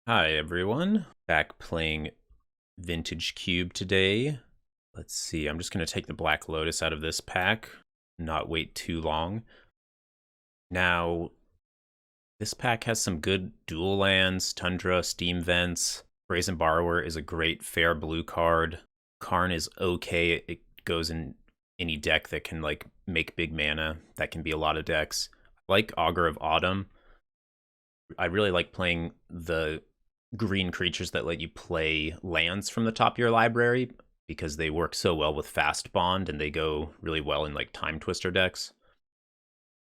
Hi everyone, back playing Vintage Cube today. Let's see, I'm just going to take the Black Lotus out of this pack, not wait too long. Now, this pack has some good dual lands, Tundra, Steam Vents. Brazen Borrower is a great fair blue card. Karn is okay, it goes in any deck that can like make big mana. That can be a lot of decks. I like Augur of Autumn. I really like playing the green creatures that let you play lands from the top of your library because they work so well with Fast Bond and they go really well in like Time Twister decks.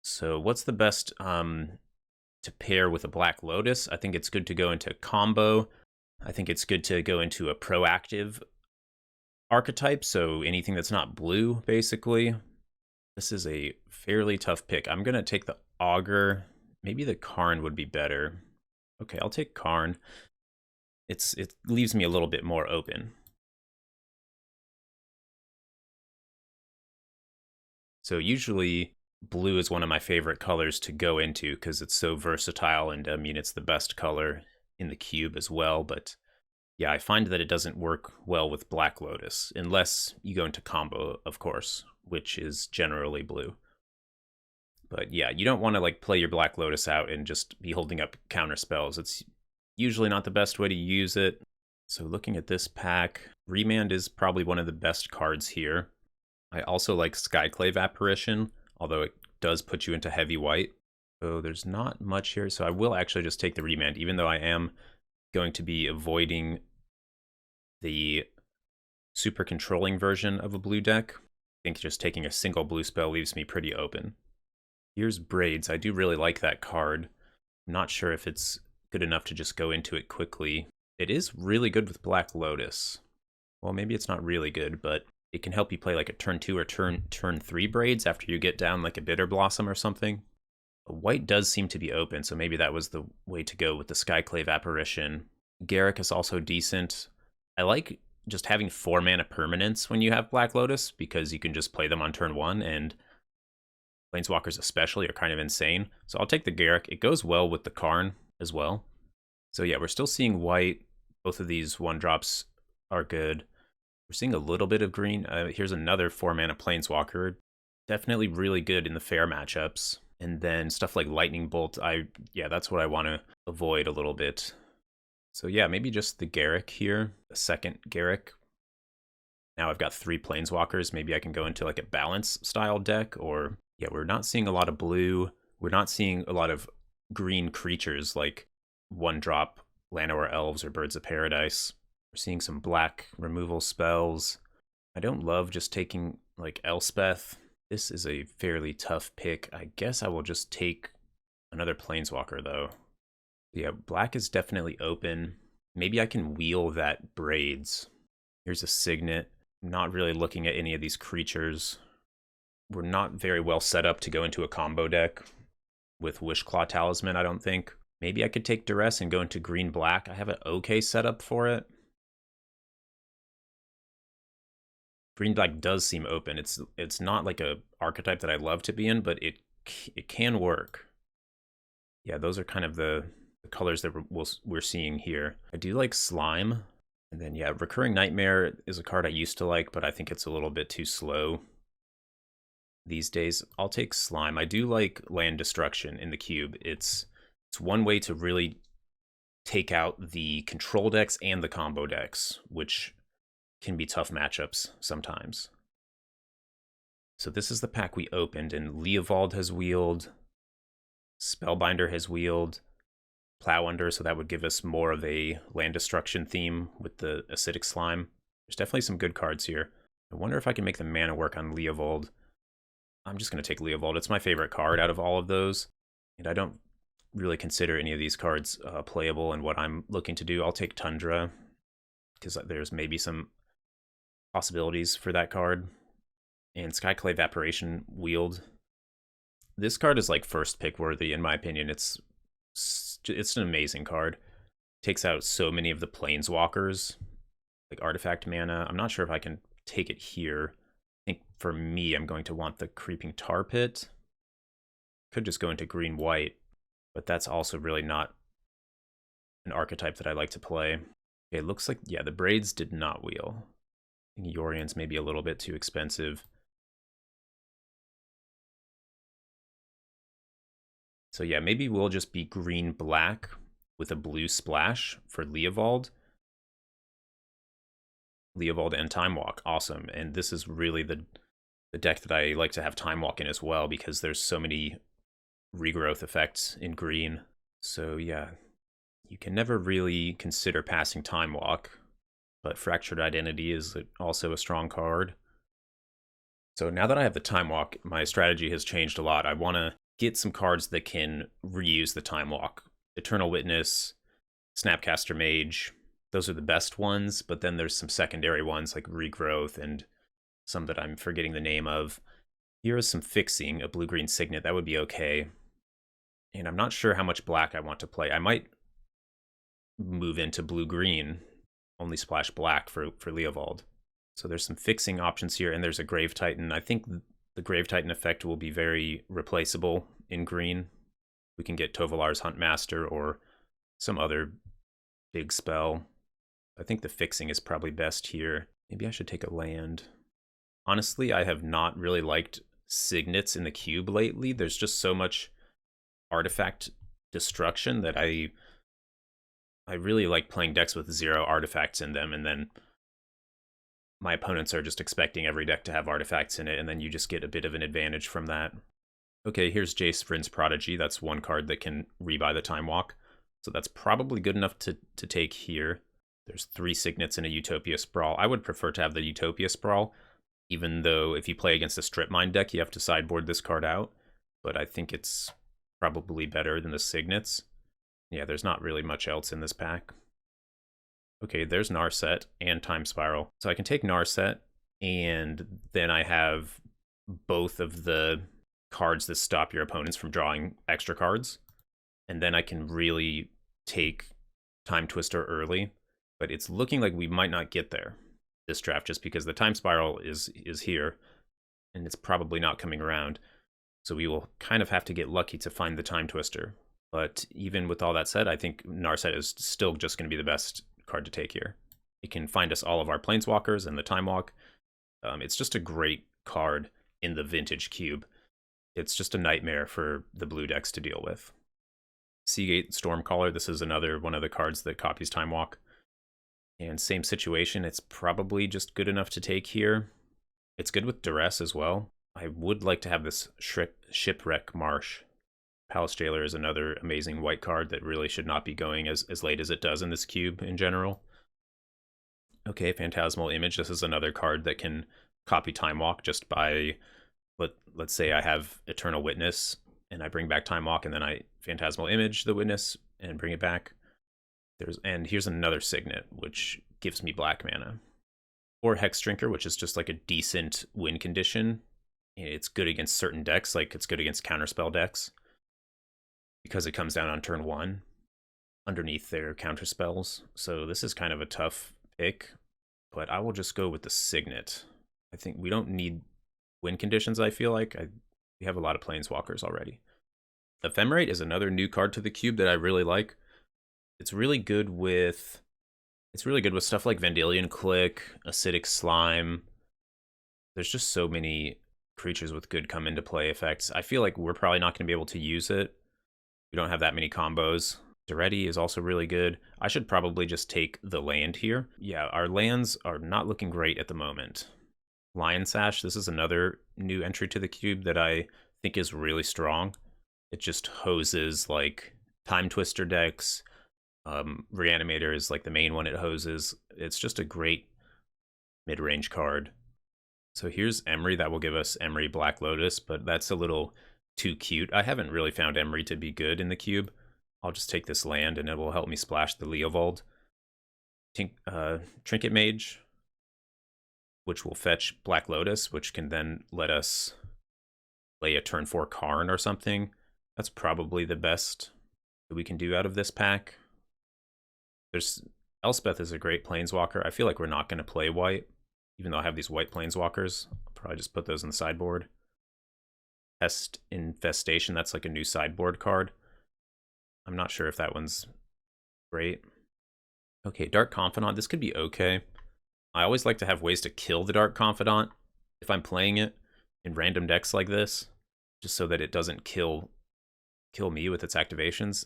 So what's the best to pair with a Black Lotus? I think it's good to go into combo. I think it's good to go into a proactive archetype, so anything that's not blue, basically. This is a fairly tough pick. I'm going to take the Augur. Maybe the Karn would be better. Okay, I'll take Karn. It leaves me a little bit more open. So usually blue is one of my favorite colors to go into because it's so versatile, and I mean it's the best color in the cube as well, but yeah, I find that it doesn't work well with Black Lotus unless you go into combo, of course, which is generally blue. But yeah, you don't want to like play your Black Lotus out and just be holding up counter spells. It's usually not the best way to use it. So looking at this pack, Remand is probably one of the best cards here. I also like Skyclave Apparition, although it does put you into heavy white. So there's not much here, so I will actually just take the Remand, even though I am going to be avoiding the super controlling version of a blue deck. I think just taking a single blue spell leaves me pretty open. Here's Braids. I do really like that card. I'm not sure if it's good enough to just go into it quickly. It is really good with Black Lotus. Well, maybe it's not really good, but it can help you play like a turn 2 or turn 3 Braids after you get down like a Bitter Blossom or something. White does seem to be open, so maybe that was the way to go with the Skyclave Apparition. Garruk is also decent. I like just having 4 mana permanents when you have Black Lotus because you can just play them on turn 1, and Planeswalkers especially are kind of insane. So I'll take the Garruk. It goes well with the Karn as well. So yeah, we're still seeing white. Both of these 1-drops are good. We're seeing a little bit of green. Here's another 4-mana Planeswalker. Definitely really good in the fair matchups. And then stuff like Lightning Bolt, yeah, that's what I want to avoid a little bit. So yeah, maybe just the Garruk here, a second Garruk. Now I've got 3 Planeswalkers. Maybe I can go into like a balance style deck, or yeah, we're not seeing a lot of blue. We're not seeing a lot of green creatures like 1-drop Llanowar Elves or Birds of Paradise. We're seeing some black removal spells. I don't love just taking like Elspeth. This is a fairly tough pick. I guess I will just take another Planeswalker though. Yeah, black is definitely open. Maybe I can wheel that Braids. Here's a Signet. I'm not really looking at any of these creatures. We're not very well set up to go into a combo deck with Wishclaw Talisman, I don't think. Maybe I could take Duress and go into green-black. I have an okay setup for it. Green-black does seem open. It's not like a archetype that I love to be in, but it can work. Yeah, those are kind of the colors that we're seeing here. I do like Slime. And then, yeah, Recurring Nightmare is a card I used to like, but I think it's a little bit too slow these days. I'll take Slime. I do like Land Destruction in the cube. It's one way to really take out the control decks and the combo decks, which can be tough matchups sometimes. So this is the pack we opened, and Leovold has wheeled, Spellbinder has wheeled, Plow Under, so that would give us more of a land destruction theme with the Acidic Slime. There's definitely some good cards here. I wonder if I can make the mana work on Leovold. I'm just going to take Leovold. It's my favorite card out of all of those, and I don't really consider any of these cards playable in what I'm looking to do. I'll take Tundra, because there's maybe some possibilities for that card. And Skyclave Apparition wheeled. This card is like first pick worthy in my opinion. It's an amazing card. Takes out so many of the Planeswalkers, like artifact mana. I'm not sure if I can take it here. I think for me, I'm going to want the Creeping Tar Pit. Could just go into green-white, but that's also really not an archetype that I like to play. Okay, it looks like, yeah, the Braids did not wheel. I think Yorian's maybe a little bit too expensive. So yeah, maybe we'll just be green-black with a blue splash for Leovold. Leovold and Time Walk, awesome. And this is really the deck that I like to have Time Walk in as well, because there's so many regrowth effects in green. So yeah, you can never really consider passing Time Walk, but Fractured Identity is also a strong card. So now that I have the Time Walk, my strategy has changed a lot. I want to get some cards that can reuse the Time Walk. Eternal Witness, Snapcaster Mage, those are the best ones, but then there's some secondary ones like Regrowth and some that I'm forgetting the name of. Here is some Fixing, a blue-green Signet, that would be okay. And I'm not sure how much black I want to play. I might move into blue-green, only splash black for Leovold. So there's some fixing options here, and there's a Grave Titan. I think the Grave Titan effect will be very replaceable in green. We can get Tovolar's Huntmaster or some other big spell. I think the fixing is probably best here. Maybe I should take a land. Honestly, I have not really liked Signets in the cube lately. There's just so much artifact destruction that I really like playing decks with 0 artifacts in them, and then my opponents are just expecting every deck to have artifacts in it, and then you just get a bit of an advantage from that. Okay, here's Jace Vryn's Prodigy. That's one card that can rebuy the Time Walk. So that's probably good enough to take here. There's 3 Signets in a Utopia Sprawl. I would prefer to have the Utopia Sprawl, even though if you play against a Strip Mine deck, you have to sideboard this card out. But I think it's probably better than the Signets. Yeah, there's not really much else in this pack. Okay, there's Narset and Time Spiral. So I can take Narset, and then I have both of the cards that stop your opponents from drawing extra cards. And then I can really take Time Twister early. But it's looking like we might not get there this draft, just because the Time Spiral is here, and it's probably not coming around. So we will kind of have to get lucky to find the Time Twister. But even with all that said, I think Narset is still just going to be the best card to take here. It can find us all of our Planeswalkers and the Time Walk. It's just a great card in the vintage cube. It's just a nightmare for the blue decks to deal with. Seagate Stormcaller, this is another one of the cards that copies Time Walk. And same situation, it's probably just good enough to take here. It's good with Duress as well. I would like to have this Shipwreck Marsh. Palace Jailer is another amazing white card that really should not be going as late as it does in this cube in general. Okay, Phantasmal Image. This is another card that can copy Time Walk just by, let's say I have Eternal Witness, and I bring back Time Walk, and then I Phantasmal Image the Witness and bring it back. And here's another Signet, which gives me black mana. Or Hex Drinker, which is just like a decent win condition. It's good against certain decks, like it's good against counterspell decks, because it comes down on turn 1 underneath their counterspells. So this is kind of a tough pick, but I will just go with the Signet. I think we don't need win conditions, I feel like. We have a lot of Planeswalkers already. Ephemerate is another new card to the cube that I really like. It's really good with stuff like Vendilion Click, Acidic Slime. There's just so many creatures with good come into play effects. I feel like we're probably not going to be able to use it. We don't have that many combos. Daretti is also really good. I should probably just take the land here. Yeah, our lands are not looking great at the moment. Lion Sash, this is another new entry to the cube that I think is really strong. It just hoses like Time Twister decks. Reanimator is like the main one it hoses. It's just a great mid-range card. So here's Emry. That will give us Emry Black Lotus, but that's a little too cute. I haven't really found Emry to be good in the cube. I'll just take this land and it will help me splash the Leovold. Trinket Mage, which will fetch Black Lotus, which can then let us play a turn 4 Karn or something. That's probably the best that we can do out of this pack. Elspeth is a great Planeswalker. I feel like we're not going to play white, even though I have these white Planeswalkers. I'll probably just put those in the sideboard. Pest Infestation, that's like a new sideboard card. I'm not sure if that one's Great. Okay, Dark Confidant. This could be okay. I always like to have ways to kill the Dark Confidant if I'm playing it in random decks like this, just so that it doesn't kill me with its activations.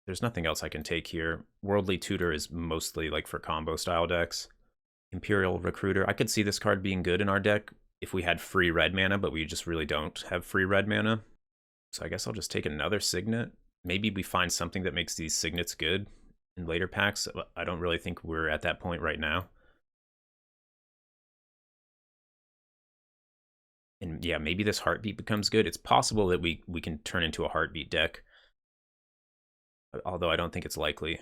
There's nothing else I can take here. Worldly Tutor is mostly like for combo style decks. Imperial Recruiter. I could see this card being good in our deck if we had free red mana, but we just really don't have free red mana. So I guess I'll just take another Signet. Maybe we find something that makes these Signets good in later packs. I don't really think we're at that point right now. And yeah, maybe this Heartbeat becomes good. It's possible that we can turn into a Heartbeat deck, although I don't think it's likely.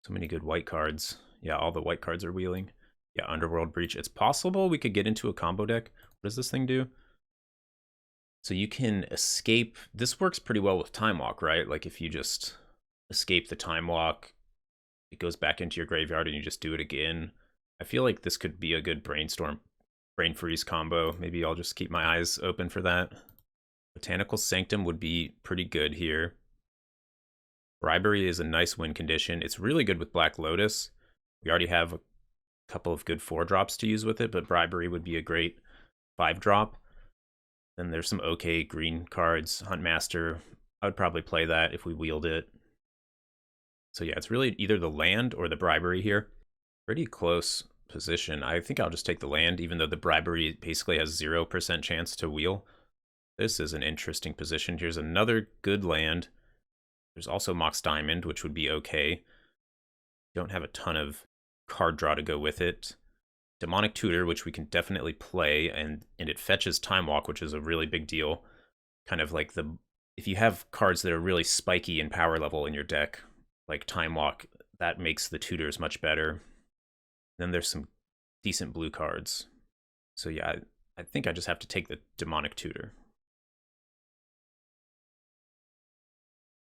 So many good white cards. Yeah, all the white cards are wheeling. Yeah, Underworld Breach. It's possible we could get into a combo deck. What does this thing do? So you can escape. This works pretty well with Time Walk, right? Like if you just escape the Time Walk, it goes back into your graveyard and you just do it again. I feel like this could be a good Brain Freeze combo. Maybe I'll just keep my eyes open for that. Botanical Sanctum would be pretty good here. Bribery is a nice win condition. It's really good with Black Lotus. We already have a couple of good 4-drops to use with it, but Bribery would be a great 5-drop. Then there's some okay green cards. Huntmaster, I would probably play that if we wield it. So yeah, it's really either the land or the Bribery here. Pretty close position. I think I'll just take the land, even though the Bribery basically has 0% chance to wheel. This is an interesting position. Here's another good land. There's also Mox Diamond, which would be okay. Don't have a ton of card draw to go with it. Demonic Tutor, which we can definitely play, and it fetches Time Walk, which is a really big deal. Kind of like if you have cards that are really spiky in power level in your deck, like Time Walk, that makes the tutors much better. Then there's some decent blue cards. So yeah, I think I just have to take the Demonic Tutor.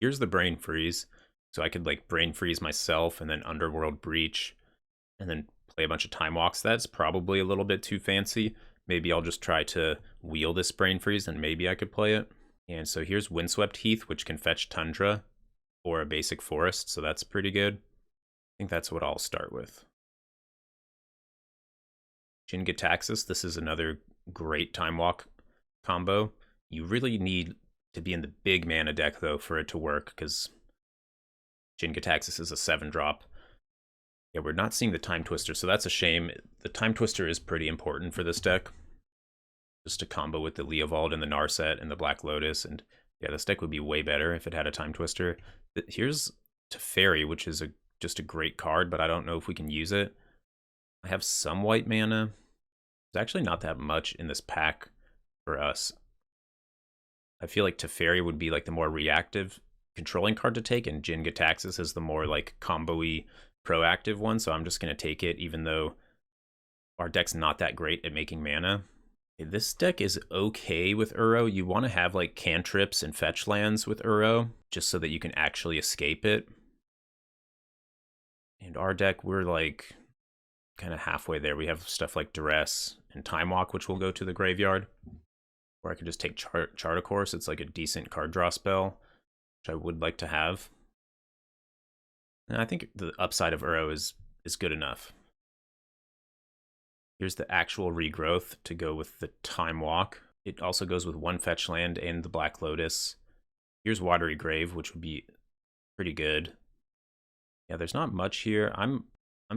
Here's the Brain Freeze. So I could like Brain Freeze myself and then Underworld Breach and then play a bunch of Time Walks. That's probably a little bit too fancy. Maybe I'll just try to wheel this Brain Freeze and maybe I could play it. And so here's Windswept Heath, which can fetch Tundra or a basic forest, so that's pretty good. I think that's what I'll start with. Jin-Gitaxias, this is another great Time Walk combo. You really need to be in the big mana deck, though, for it to work, because Jin-Gitaxias is a 7-drop. Yeah, we're not seeing the Time Twister, so that's a shame. The Time Twister is pretty important for this deck. Just to combo with the Leovold and the Narset and the Black Lotus, and yeah, this deck would be way better if it had a Time Twister. Here's Teferi, which is just a great card, but I don't know if we can use it. I have some white mana. There's actually not that much in this pack for us. I feel like Teferi would be like the more reactive controlling card to take, and Jin-Gitaxias is the more like combo-y proactive one, so I'm just going to take it even though our deck's not that great at making mana. This deck is okay with Uro. You want to have like cantrips and fetch lands with Uro, just so that you can actually escape it. And our deck, we're like kind of halfway there. We have stuff like Duress and Time Walk, which will go to the graveyard. Or I could just take Chart a Course. It's like a decent card draw spell, which I would like to have. And I think the upside of Uro is good enough. Here's the actual regrowth to go with the Time Walk. It also goes with 1 fetch land and the Black Lotus. Here's Watery Grave, which would be pretty good. Yeah, there's not much here. I'm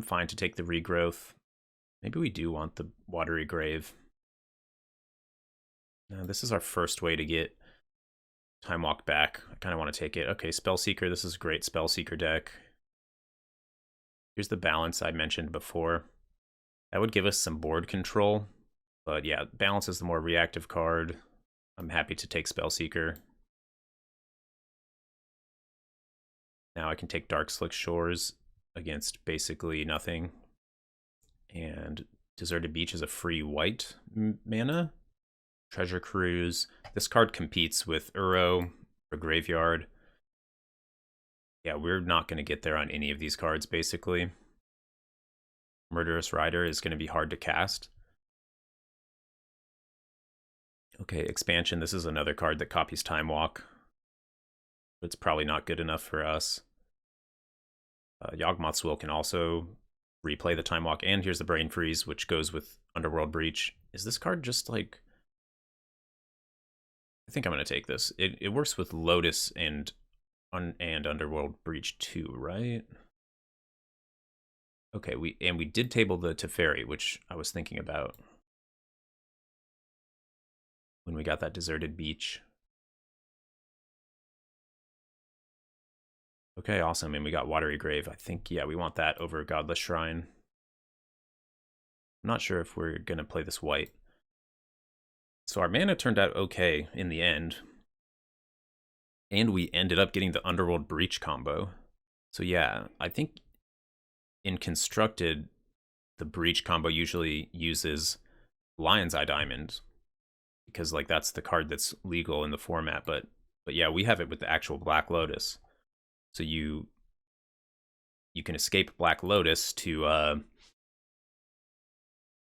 fine to take the regrowth. Maybe we do want the Watery Grave. Now, this is our first way to get Time Walk back. I kind of want to take it. Okay, Spellseeker. This is a great Spellseeker deck. Here's the Balance I mentioned before. That would give us some board control. But yeah, Balance is the more reactive card. I'm happy to take Spellseeker. Now I can take Darkslick Shores against basically nothing. And Deserted Beach is a free white mana. Treasure Cruise. This card competes with Uro for Graveyard. Yeah, we're not going to get there on any of these cards, basically. Murderous Rider is going to be hard to cast. Okay, Expansion. This is another card that copies Time Walk. It's probably not good enough for us. Yawgmoth's Will can also replay the Time Walk, and here's the Brain Freeze, which goes with Underworld Breach. Is this card just like... I think I'm going to take this. It works with Lotus and Underworld Breach too, right? Okay, we did table the Teferi, which I was thinking about when we got that deserted beach. Okay, awesome. And we got Watery Grave. I think, yeah, we want that over Godless Shrine. I'm not sure if we're going to play this white. So our mana turned out okay in the end. And we ended up getting the Underworld Breach combo. So yeah, I think in Constructed, the Breach combo usually uses Lion's Eye Diamond, because like that's the card that's legal in the format. But yeah, we have it with the actual Black Lotus. So you can escape Black Lotus to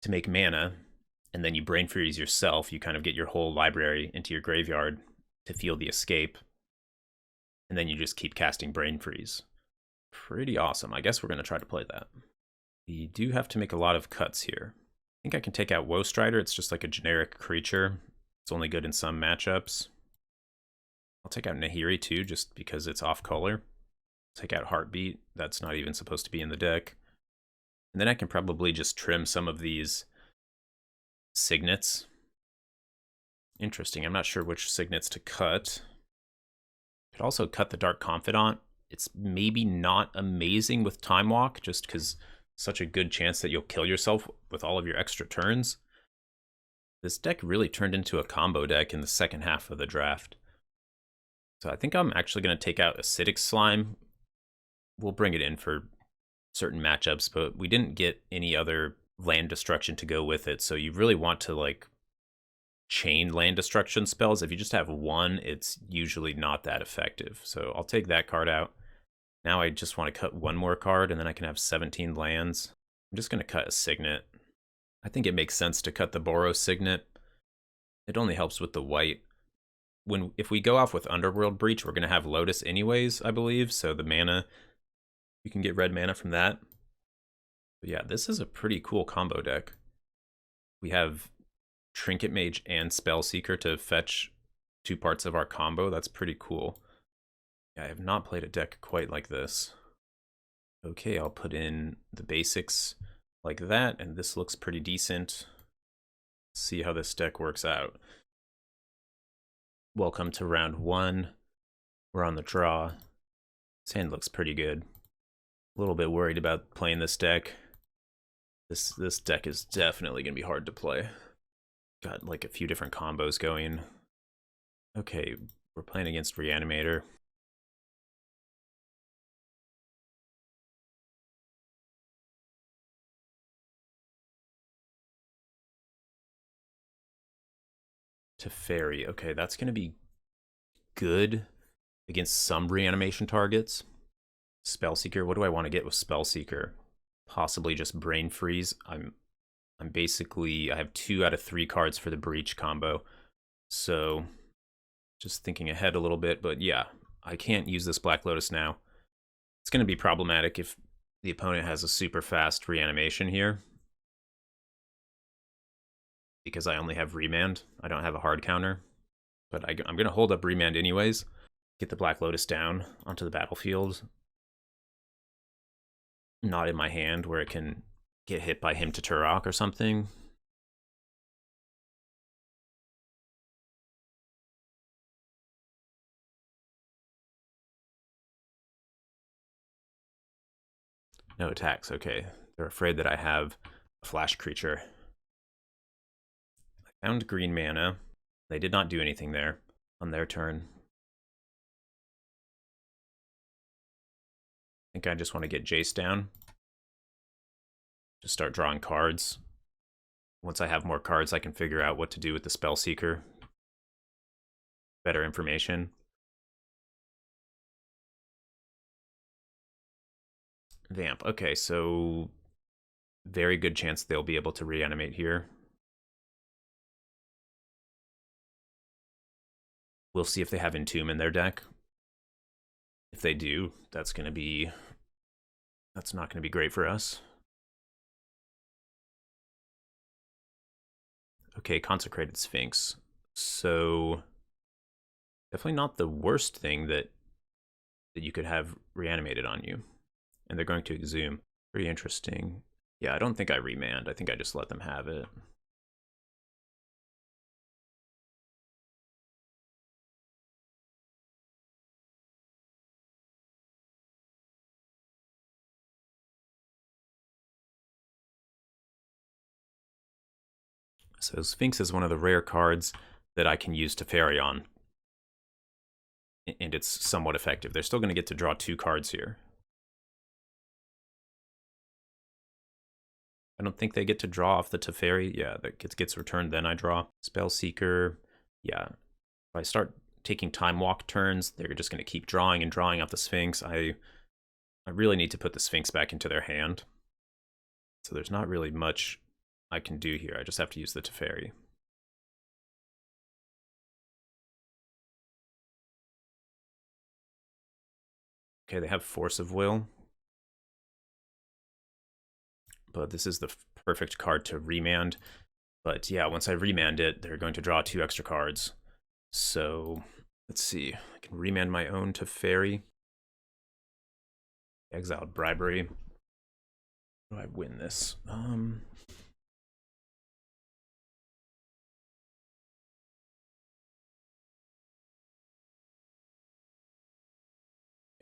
make mana, and then you Brain Freeze yourself. You kind of get your whole library into your graveyard to feel the escape, and then you just keep casting Brain Freeze. Pretty awesome. I guess we're going to try to play that. We do have to make a lot of cuts here. I think I can take out Woe Strider. It's just like a generic creature. It's only good in some matchups. I'll take out Nahiri too, just because it's off color. Take out Heartbeat. That's not even supposed to be in the deck. And then I can probably just trim some of these signets. Interesting. I'm not sure which signets to cut. Could also cut the Dark Confidant. It's maybe not amazing with Time Walk, just because such a good chance that you'll kill yourself with all of your extra turns. This deck really turned into a combo deck in the second half of the draft. So I think I'm actually going to take out Acidic Slime. We'll bring it in for certain matchups, but we didn't get any other land destruction to go with it. So you really want to like chain land destruction spells. If you just have one, it's usually not that effective. So I'll take that card out. Now I just want to cut one more card, and then I can have 17 lands. I'm just going to cut a Signet. I think it makes sense to cut the Boros Signet. It only helps with the white. If we go off with Underworld Breach, we're going to have Lotus anyways, I believe. So the mana, you can get red mana from that. But yeah, this is a pretty cool combo deck. We have Trinket Mage and Spellseeker to fetch 2 parts of our combo. That's pretty cool. Yeah, I have not played a deck quite like this. Okay, I'll put in the basics like that, and this looks pretty decent. See how this deck works out. Welcome to round 1. We're on the draw. This hand looks pretty good. A little bit worried about playing this deck. This deck is definitely going to be hard to play. Got like a few different combos going. Okay, we're playing against Reanimator. Teferi. Okay, that's going to be good against some reanimation targets. Spellseeker. What do I want to get with Spellseeker? Possibly just Brain Freeze. I'm basically, I have 2 out of 3 cards for the Breach combo. So just thinking ahead a little bit, but yeah, I can't use this Black Lotus now. It's going to be problematic if the opponent has a super fast reanimation here, because I only have Remand. I don't have a hard counter, but I'm going to hold up Remand anyways. Get the Black Lotus down onto the battlefield. Not in my hand where it can get hit by Hymn to Turok or something. No attacks, okay. They're afraid that I have a flash creature. I found green mana. They did not do anything there on their turn. I think I just want to get Jace down. Just start drawing cards. Once I have more cards, I can figure out what to do with the Spellseeker. Better information. Vamp. Okay, so very good chance they'll be able to reanimate here. We'll see if they have Entomb in their deck. If they do, that's going to be That's not going to be great for us. Okay, Consecrated Sphinx. So definitely not the worst thing that you could have reanimated on you. And they're going to exhume. Pretty interesting. Yeah, I don't think I remand. I think I just let them have it. So Sphinx is one of the rare cards that I can use Teferi on. And it's somewhat effective. They're still going to get to draw 2 cards here. I don't think they get to draw off the Teferi. Yeah, that gets returned, then I draw. Spellseeker. Yeah. If I start taking Time Walk turns, they're just going to keep drawing and drawing off the Sphinx. I really need to put the Sphinx back into their hand. So there's not really much I can do here. I just have to use the Teferi. Okay, they have Force of Will. But this is the perfect card to remand. But yeah, once I remand it, they're going to draw 2 extra cards. So let's see. I can remand my own Teferi. Exiled Bribery. How do I win this?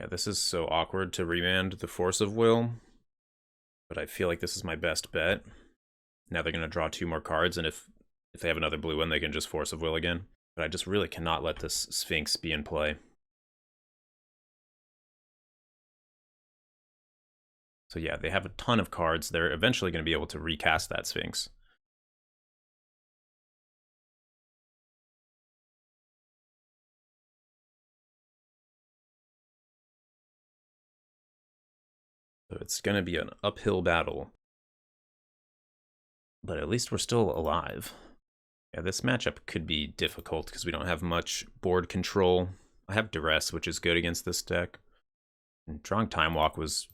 Yeah, this is so awkward to remand the Force of Will. But I feel like this is my best bet. Now they're going to draw 2 more cards, and if they have another blue one, they can just Force of Will again. But I just really cannot let this Sphinx be in play. So yeah, they have a ton of cards. They're eventually going to be able to recast that Sphinx. So it's going to be an uphill battle. But at least we're still alive. Yeah, this matchup could be difficult because we don't have much board control. I have Duress, which is good against this deck. And drawing Time Walk was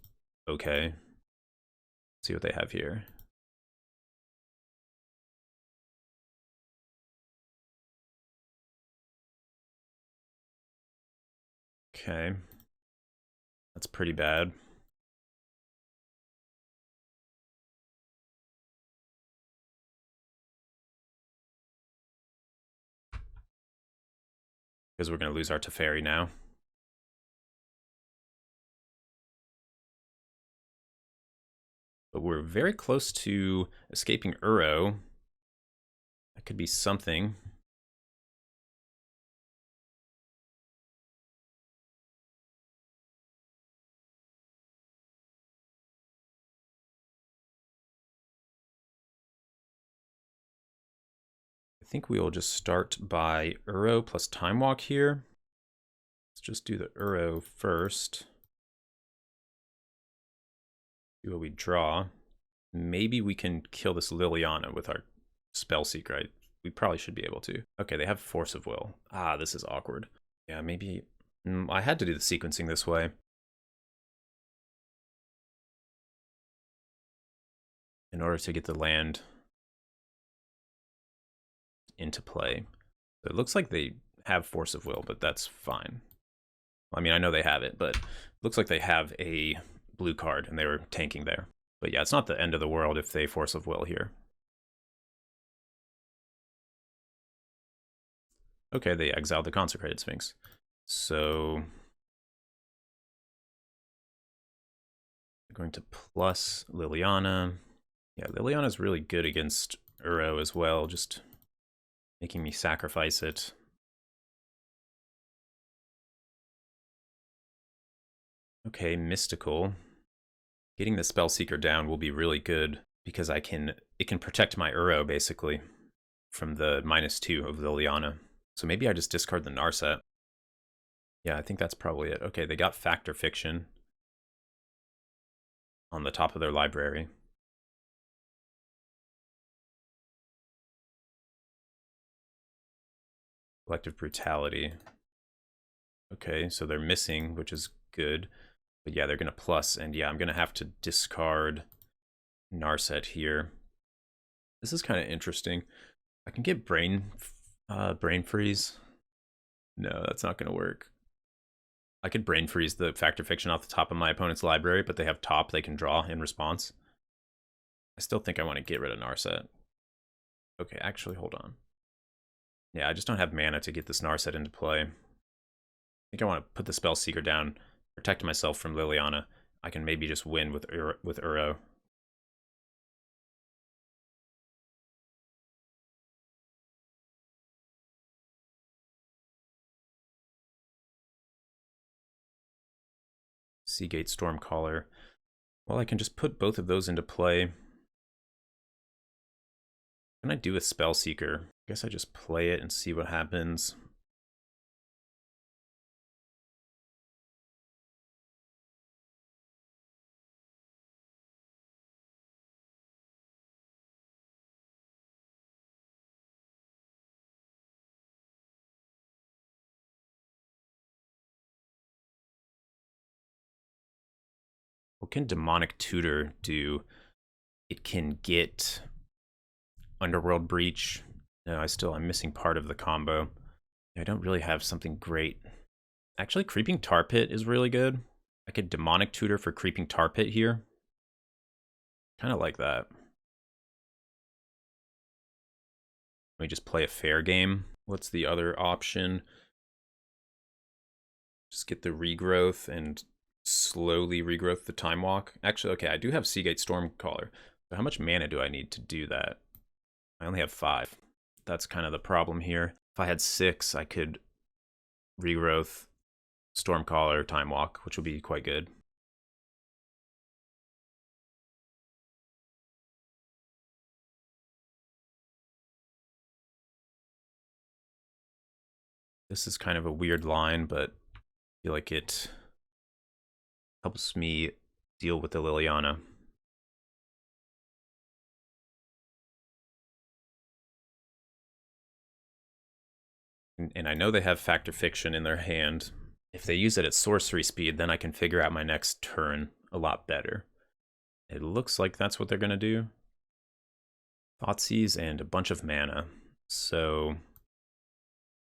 okay. Let's see what they have here. Okay. That's pretty bad. Because we're going to lose our Teferi now. But we're very close to escaping Uro. That could be something. I think we will just start by Uro plus Time Walk here. Let's just do the Uro first. See what we draw. Maybe we can kill this Liliana with our Spellseeker. We probably should be able to. Okay, they have Force of Will. Ah, this is awkward. Yeah, maybe... I had to do the sequencing this way. In order to get the land into play. So it looks like they have Force of Will, but that's fine. I mean, I know they have it, but it looks like they have a blue card, and they were tanking there. But yeah, it's not the end of the world if they Force of Will here. Okay, they exiled the Consecrated Sphinx. So... I'm going to plus Liliana. Yeah, Liliana's really good against Uro as well, just making me sacrifice it. Okay, Mystical. Getting the Spellseeker down will be really good because it can protect my Uro basically from the -2 of Liliana. So maybe I just discard the Narset. Yeah, I think that's probably it. Okay, they got Fact or Fiction on the top of their library. Collective Brutality. Okay, so they're missing, which is good. But yeah, they're going to plus, and yeah, I'm going to have to discard Narset here. This is kind of interesting. I can get Brain Freeze. No, that's not going to work. I could Brain Freeze the Fact or Fiction off the top of my opponent's library, but they have top they can draw in response. I still think I want to get rid of Narset. Okay, actually, hold on. Yeah, I just don't have mana to get this Narset into play. I think I want to put the Spellseeker down, protect myself from Liliana. I can maybe just win with Uro. Seagate Stormcaller. Well, I can just put both of those into play. Can I do a Spellseeker? I guess I just play it and see what happens. What can Demonic Tutor do? It can get Underworld Breach. No, I'm missing part of the combo. I don't really have something great. Actually, Creeping Tar Pit is really good. I could Demonic Tutor for Creeping Tar Pit here. Kind of like that. Let me just play a fair game. What's the other option? Just get the regrowth and slowly regrowth the Time Walk. Actually, okay, I do have Seagate Stormcaller. So how much mana do I need to do that? I only have 5. That's kind of the problem here. If I had 6, I could regrowth, Stormcaller, Time Walk, which would be quite good. This is kind of a weird line, but I feel like it helps me deal with the Liliana. And I know they have Fact or Fiction in their hand. If they use it at sorcery speed, then I can figure out my next turn a lot better. It looks like that's what they're going to do. Thoughtseize and a bunch of mana. So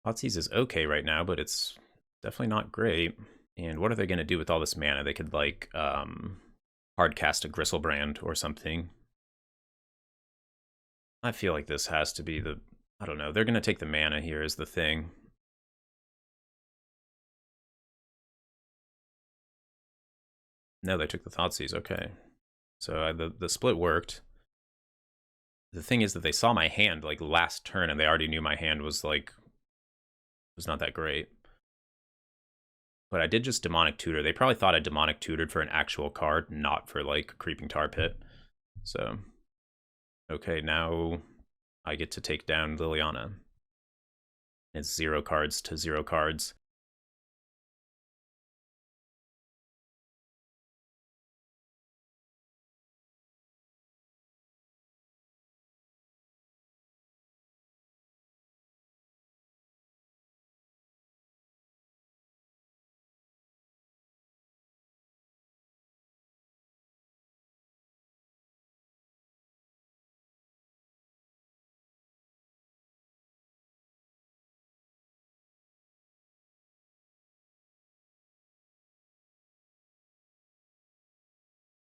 Thoughtseize is okay right now, but it's definitely not great. And what are they going to do with all this mana? They could, like, hard cast a Gristlebrand or something. I feel like this has to be the... I don't know. They're going to take the mana here is the thing. No, they took the Thoughtseize. Okay. So the split worked. The thing is that they saw my hand, like, last turn, and they already knew my hand was, like... was not that great. But I did just Demonic Tutor. They probably thought I Demonic Tutored for an actual card, not for, like, Creeping Tar Pit. So, okay, now I get to take down Liliana. It's 0 cards to 0 cards.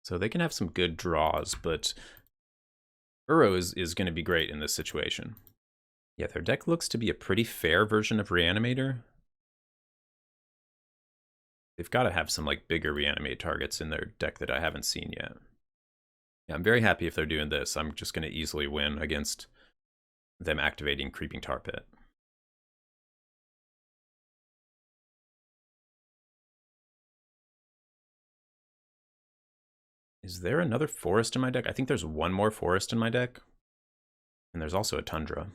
So they can have some good draws, but Uro is going to be great in this situation. Yeah, their deck looks to be a pretty fair version of Reanimator. They've got to have some, like, bigger Reanimate targets in their deck that I haven't seen yet. Yeah, I'm very happy if they're doing this. I'm just going to easily win against them activating Creeping Tar Pit. Is there another forest in my deck? I think there's one more forest in my deck. And there's also a tundra.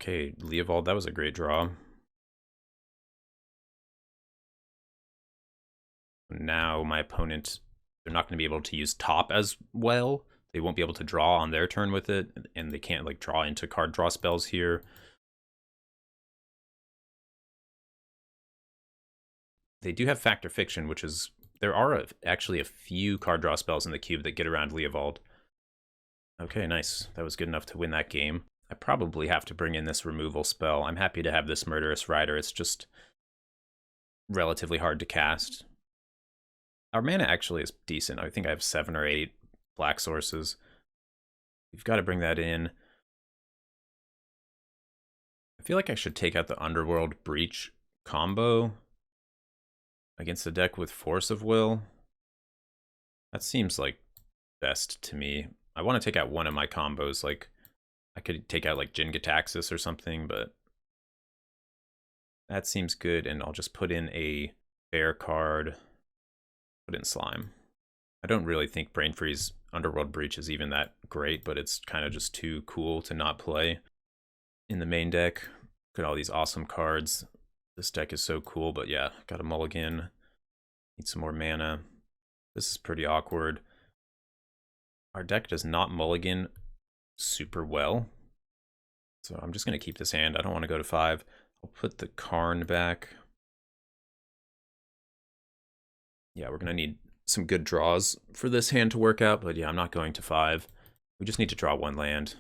Okay, Leovold, that was a great draw. Now my opponent, they're not going to be able to use top as well. They won't be able to draw on their turn with it, and they can't like draw into card draw spells here. They do have Fact or Fiction, which is, there are actually a few card draw spells in the cube that get around Leovold. Okay, nice. That was good enough to win that game. I probably have to bring in this removal spell. I'm happy to have this Murderous Rider. It's just relatively hard to cast. Our mana actually is decent. I think I have 7 or 8 black sources. We've got to bring that in. I feel like I should take out the Underworld Breach combo against a deck with Force of Will. That seems like best to me. I want to take out one of my combos. Like, I could take out like Jin-Gitaxias or something, but that seems good. And I'll just put in a bear card, put in Slime. I don't really think Brain Freeze Underworld Breach is even that great, but it's kind of just too cool to not play in the main deck. Look at all these awesome cards. This deck is so cool, but yeah, got a mulligan. Need some more mana. This is pretty awkward. Our deck does not mulligan super well, so I'm just going to keep this hand. I don't want to go to 5. I'll put the Karn back. Yeah, we're going to need some good draws for this hand to work out, but yeah, I'm not going to 5. We just need to draw 1 land.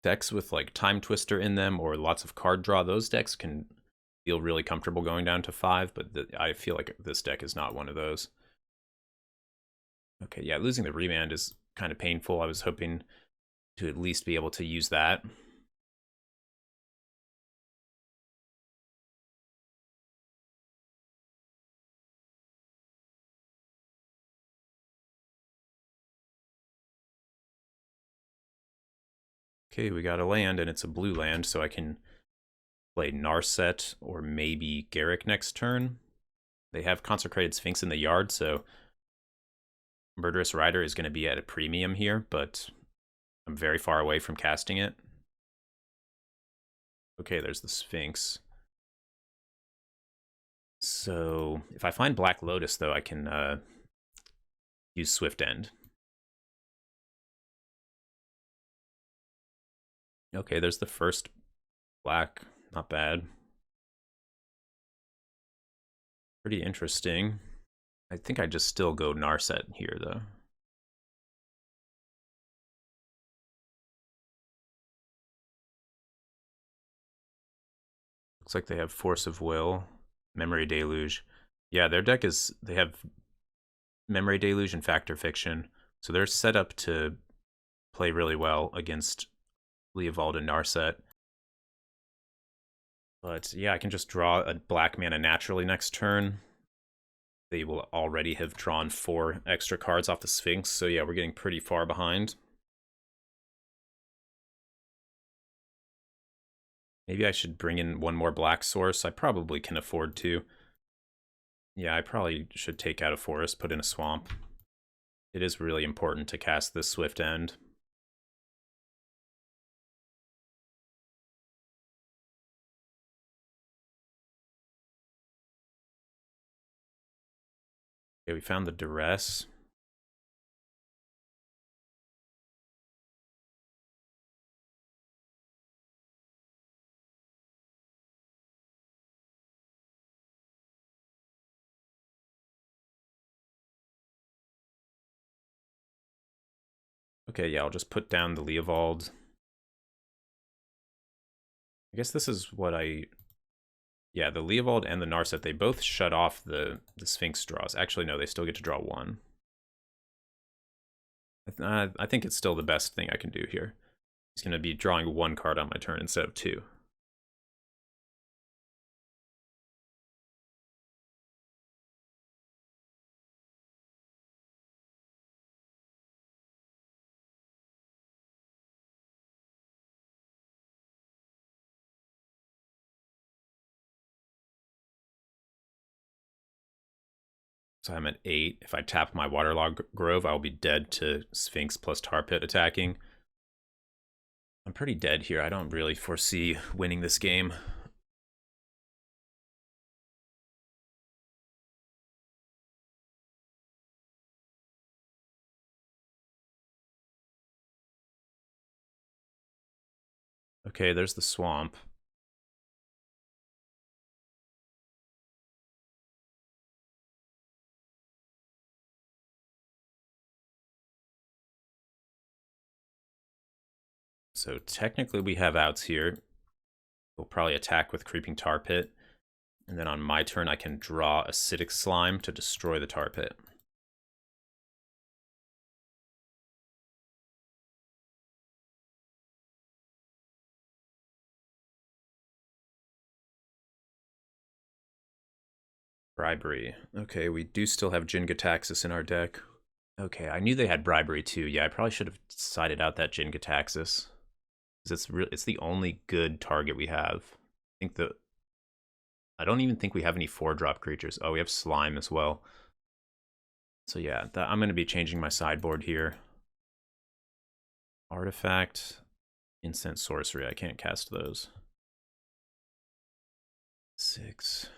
Decks with like Time Twister in them or lots of card draw, those decks can feel really comfortable going down to 5, but I feel like this deck is not one of those. Okay, yeah, losing the Remand is kind of painful. I was hoping to at least be able to use that. Okay, we got a land, and it's a blue land, so I can play Narset or maybe Garruk next turn. They have Consecrated Sphinx in the yard, so Murderous Rider is going to be at a premium here, but I'm very far away from casting it. Okay, there's the Sphinx. So if I find Black Lotus, though, I can use Swift End. Okay, there's the first black. Not bad. Pretty interesting. I think I just still go Narset here, though. Looks like they have Force of Will, Memory Deluge. Yeah, their deck is, they have Memory Deluge and Fact or Fiction, so they're set up to play really well against Leovold and Narset. But yeah, I can just draw a black mana naturally next turn. They will already have drawn 4 extra cards off the Sphinx, so yeah, we're getting pretty far behind. Maybe I should bring in 1 more black source. I probably can afford to. Yeah, I probably should take out a forest, put in a swamp. It is really important to cast this Swift End. Okay, we found the Duress. Okay, yeah, I'll just put down the Leovold. I guess this is what I... Yeah, the Leovold and the Narset, they both shut off the Sphinx draws. Actually, no, they still get to draw 1. I think it's still the best thing I can do here. He's going to be drawing 1 card on my turn instead of 2. So I'm at 8. If I tap my Waterlogged Grove, I'll be dead to Sphinx plus Tar Pit attacking. I'm pretty dead here. I don't really foresee winning this game. Okay, there's the swamp. So technically we have outs here. We'll probably attack with Creeping Tar Pit. And then on my turn, I can draw Acidic Slime to destroy the Tar Pit. Bribery. Okay, we do still have Jin-Gitaxias in our deck. Okay, I knew they had Bribery too. Yeah, I probably should have sided out that Jin-Gitaxias. Because it's the only good target we have. I don't even think we have any 4-drop creatures. Oh, we have Slime as well. So yeah, I'm going to be changing my sideboard here. Artifact, Instant Sorcery. I can't cast those. 6.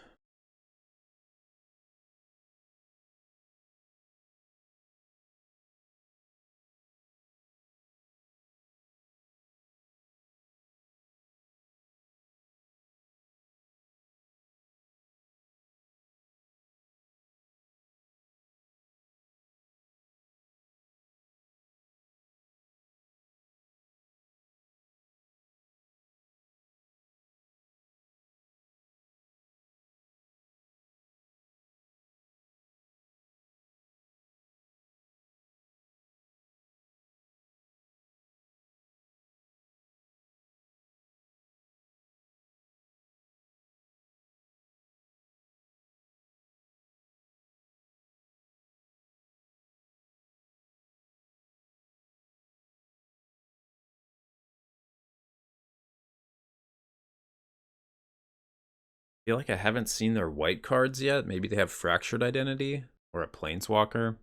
I feel like I haven't seen their white cards yet. Maybe they have Fractured Identity or a Planeswalker.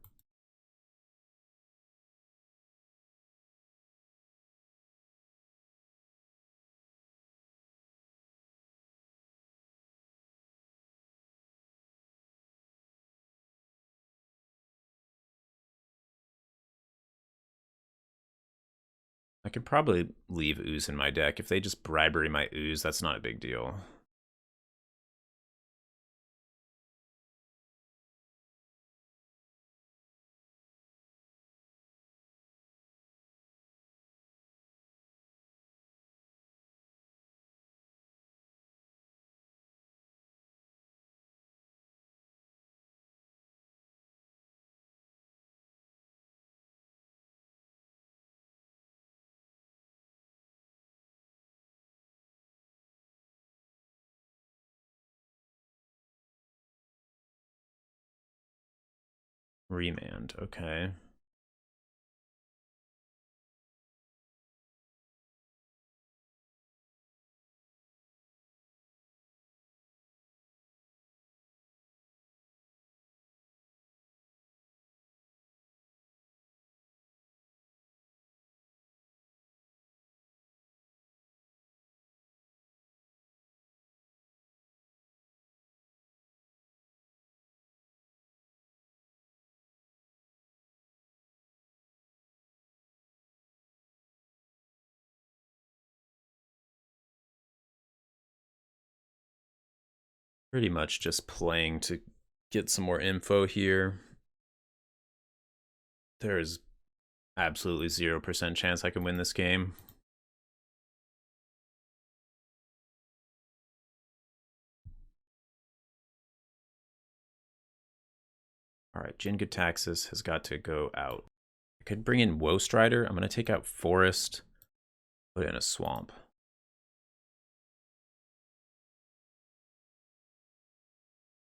I could probably leave Ooze in my deck. If they just Bribery my Ooze, that's not a big deal. Remand, okay. Pretty much just playing to get some more info here. There is absolutely 0% chance I can win this game. Alright, Jin-Gitaxias has got to go out. I could bring in Woe Strider. I'm going to take out Forest, put in a Swamp.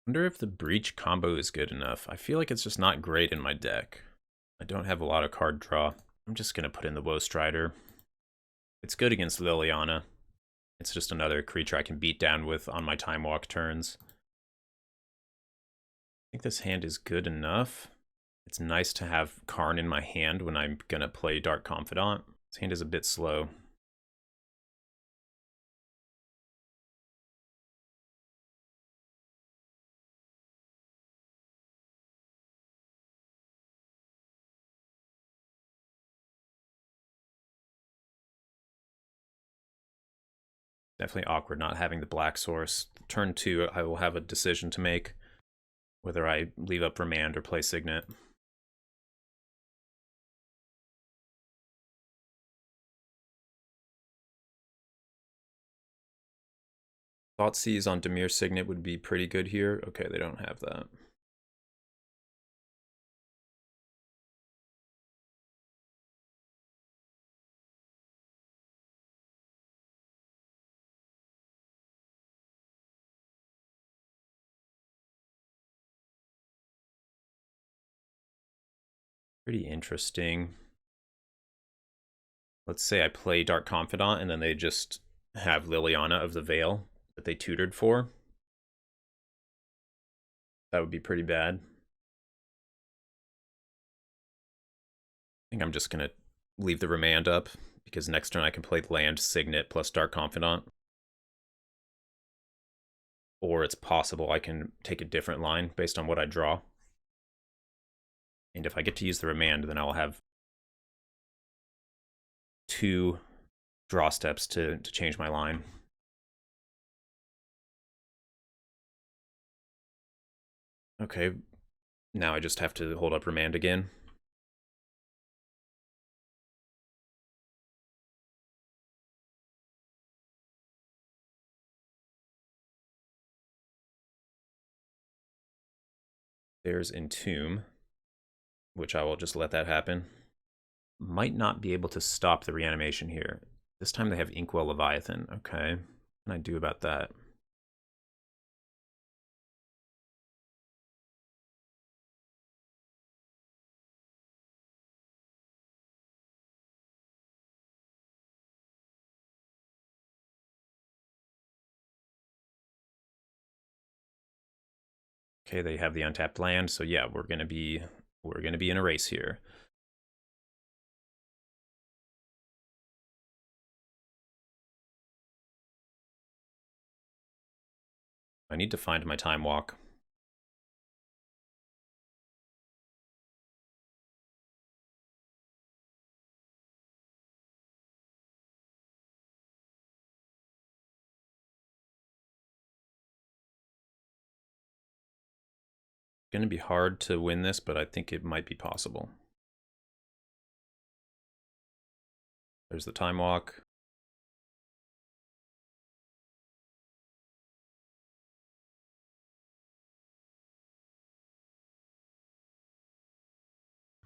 Wonder if the Breach combo is good enough. I feel like it's just not great in my deck. I don't have a lot of card draw. I'm just going to put in the Woe Strider. It's good against Liliana. It's just another creature I can beat down with on my Time Walk turns. think this hand is good enough. It's nice to have Karn in my hand when I'm gonna play Dark Confidant. This hand is a bit slow. Definitely awkward not having the black source. Turn 2, I will have a decision to make, whether I leave up Remand or play Signet. Thoughtseize on Dimir Signet would be pretty good here. Okay, they don't have that. Pretty interesting. Let's say I play Dark Confidant and then they just have Liliana of the Veil that they tutored for. That would be pretty bad. I think I'm just going to leave the Remand up because next turn I can play land Signet plus Dark Confidant. Or it's possible I can take a different line based on what I draw. And if I get to use the Remand, then I'll have 2 draw steps to change my line. Okay, now I just have to hold up Remand again. There's Entomb, which I will just let that happen. Might not be able to stop the reanimation here. This time they have Inkwell Leviathan. Okay, what can I do about that? Okay, they have the untapped land, so yeah, we're gonna be in a race here. I need to find my time walk. It's gonna be hard to win this, but I think it might be possible. There's the time walk.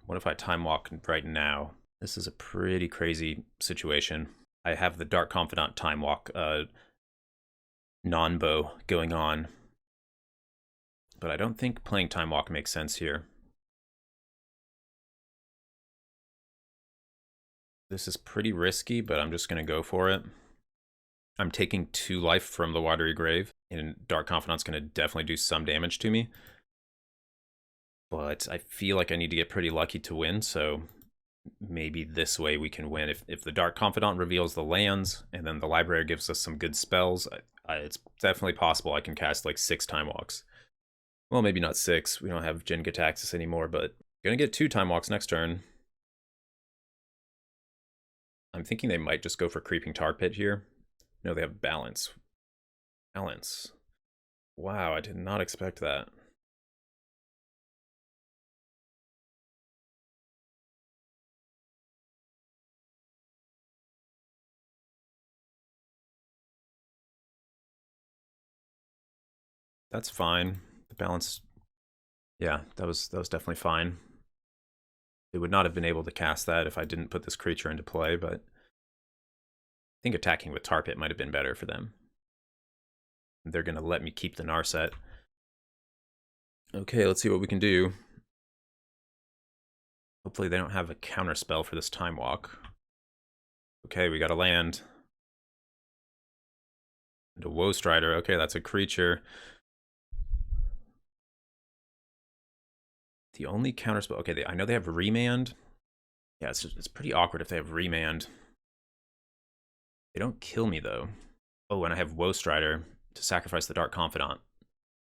What if I time walk right now? This is a pretty crazy situation. I have the Dark Confidant time walk non-bow going on, but I don't think playing time walk makes sense here. This is pretty risky, but I'm just going to go for it. I'm taking 2 life from the Watery Grave, and Dark Confidant's going to definitely do some damage to me. But I feel like I need to get pretty lucky to win, so maybe this way we can win. If the Dark Confidant reveals the lands, and then the Library gives us some good spells, it's definitely possible I can cast like 6 Time Walks. Well, maybe not 6. We don't have Jin-Gitaxias anymore, but I'm going to get 2 Time Walks next turn. I'm thinking they might just go for Creeping Tar Pit here. No, they have Balance. Balance. Wow, I did not expect that. That's fine. The balance, yeah, that was definitely fine. They would not have been able to cast that if I didn't put this creature into play, but I think attacking with Tar Pit might have been better for them. They're going to let me keep the Narset. Okay, let's see what we can do. Hopefully they don't have a counter spell for this Time Walk. Okay, we got a land. And a Woe Strider. Okay, that's a creature. The only counterspell... Okay, I know they have Remand. Yeah, it's pretty awkward if they have Remand. They don't kill me, though. Oh, and I have Woe Strider to sacrifice the Dark Confidant.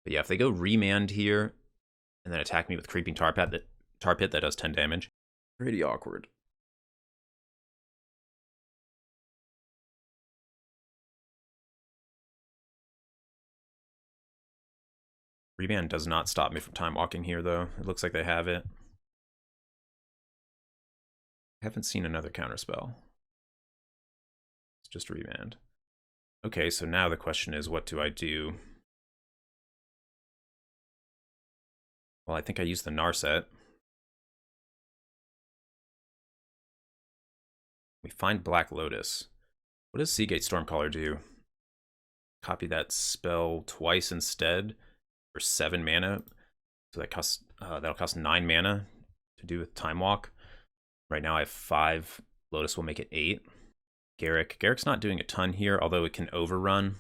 But yeah, if they go Remand here and then attack me with Creeping Tar Pit, that does 10 damage. Pretty awkward. Remand does not stop me from time walking here, though. It looks like they have it. I haven't seen another counterspell. It's just Remand. Okay, so now the question is, what do I do? Well, I think I use the Narset. We find Black Lotus. What does Seagate Stormcaller do? Copy that spell twice instead for 7 mana. So that costs that'll cost 9 mana to do with Time Walk. Right now I have 5. Lotus will make it 8. Garruk's not doing a ton here, although it can overrun.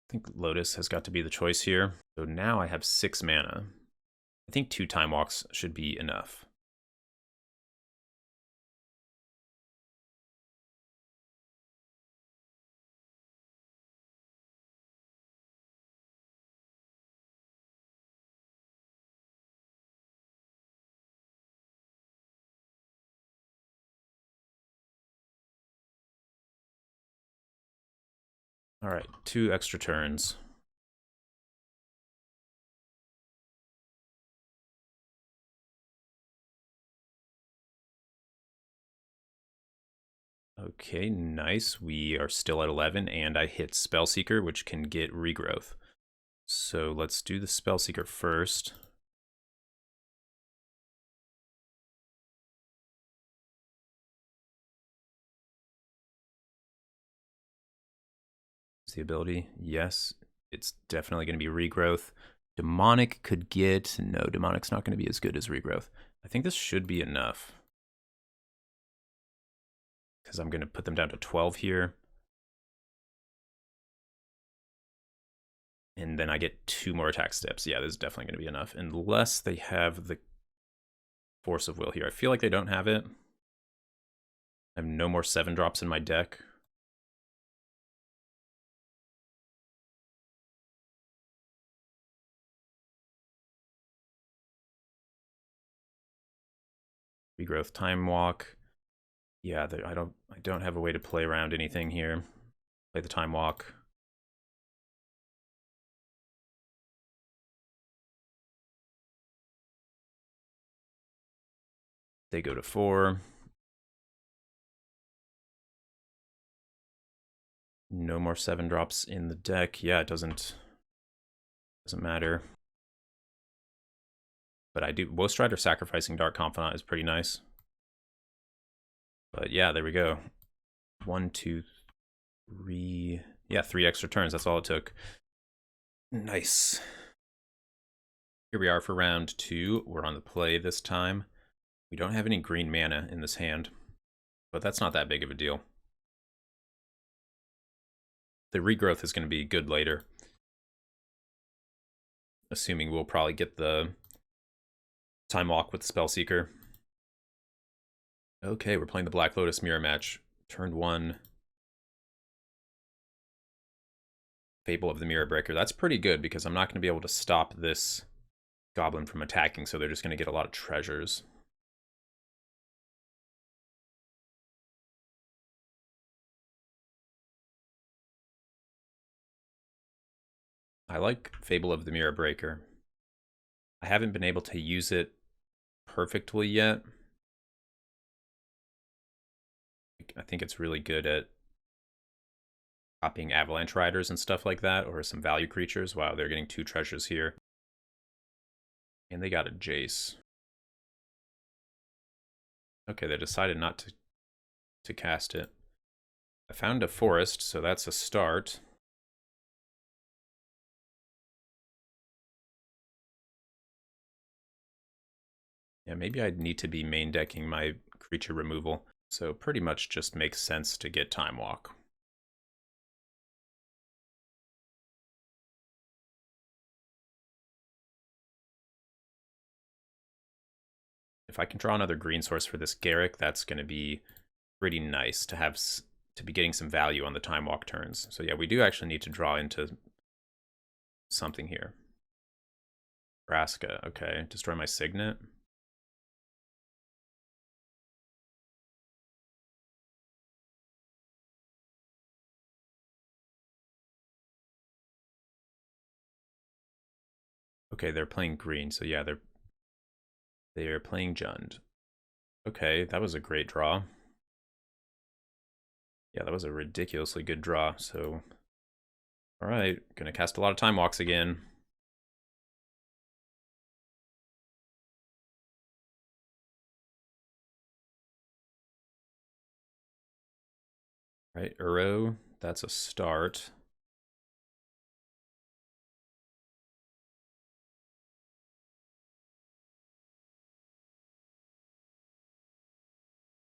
I think Lotus has got to be the choice here. So now I have 6 mana. I think 2 Time Walks should be enough. All right, 2 extra turns. Okay, nice. We are still at 11, and I hit Spellseeker, which can get Regrowth. So let's do the Spellseeker first. Is the ability? Yes, it's definitely going to be Regrowth. Demonic could get... No, Demonic's not going to be as good as Regrowth. I think this should be enough, because I'm going to put them down to 12 here. And then I get 2 more attack steps. Yeah, this is definitely going to be enough. Unless they have the Force of Will here. I feel like they don't have it. I have no more 7-drops in my deck. Regrowth, Time Walk. Yeah, I don't have a way to play around anything here. Play the Time Walk. They go to 4. No more 7-drops in the deck. Yeah, it doesn't matter. But I do... Woe Strider sacrificing Dark Confidant is pretty nice. But yeah, there we go. 1, 2, 3... Yeah, 3 extra turns. That's all it took. Nice. Here we are for round 2. We're on the play this time. We don't have any green mana in this hand, but that's not that big of a deal. The Regrowth is going to be good later, assuming we'll probably get the Time Walk with the Spellseeker. Okay, we're playing the Black Lotus mirror match. Turn 1. Fable of the Mirror Breaker. That's pretty good because I'm not going to be able to stop this goblin from attacking, so they're just going to get a lot of treasures. I like Fable of the Mirror Breaker. I haven't been able to use it perfectly yet. I think it's really good at copying Avalanche Riders and stuff like that, or some value creatures. Wow, they're getting 2 treasures here. And they got a Jace. Okay, they decided not to cast it. I found a forest, so that's a start. Yeah, maybe I'd need to be main decking my creature removal. So pretty much just makes sense to get Time Walk. if I can draw another green source for this Garruk, that's going to be pretty nice to have to be getting some value on the time walk turns. So yeah, we do actually need to draw into something here. Vraska, okay. Destroy my Signet. Okay, they're playing green, so yeah, they're playing Jund. Okay, that was a great draw. Yeah, that was a ridiculously good draw, so... Alright, gonna cast a lot of Time Walks again. Right, Uro, that's a start.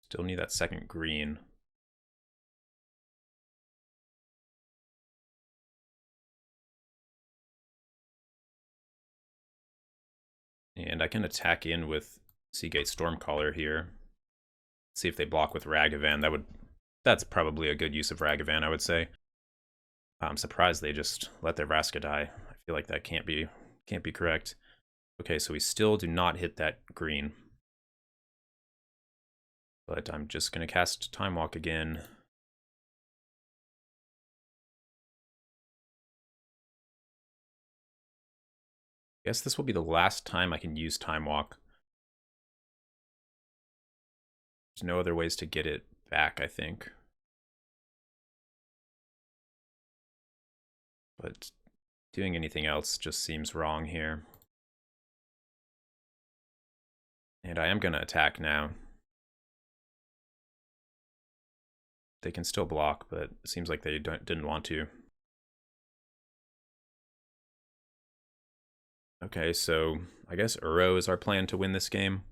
Still need that second green. And I can attack in with Seagate Stormcaller here. See if they block with Ragavan. That's probably a good use of Ragavan, I would say. I'm surprised they just let their Vraska die. I feel like that can't be correct. Okay, so we still do not hit that green. But I'm just gonna cast Time Walk again. Guess this will be the last time I can use Time Walk. There's no other ways to get it back, I think. But doing anything else just seems wrong here. And I am going to attack now. They can still block, but it seems like they didn't want to. Okay, so I guess Uro is our plan to win this game.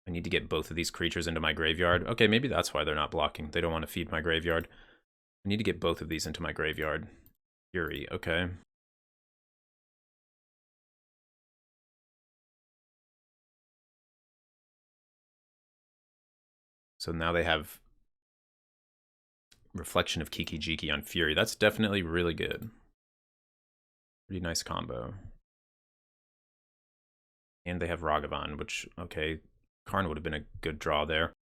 I need to get both of these creatures into my graveyard. Okay, maybe that's why they're not blocking. They don't want to feed my graveyard. I need to get both of these into my graveyard. Fury, okay. So now they have Reflection of Kiki-Jiki on Fury. That's definitely really good. Pretty nice combo. And they have Ragavan, which, okay, Karn would have been a good draw there.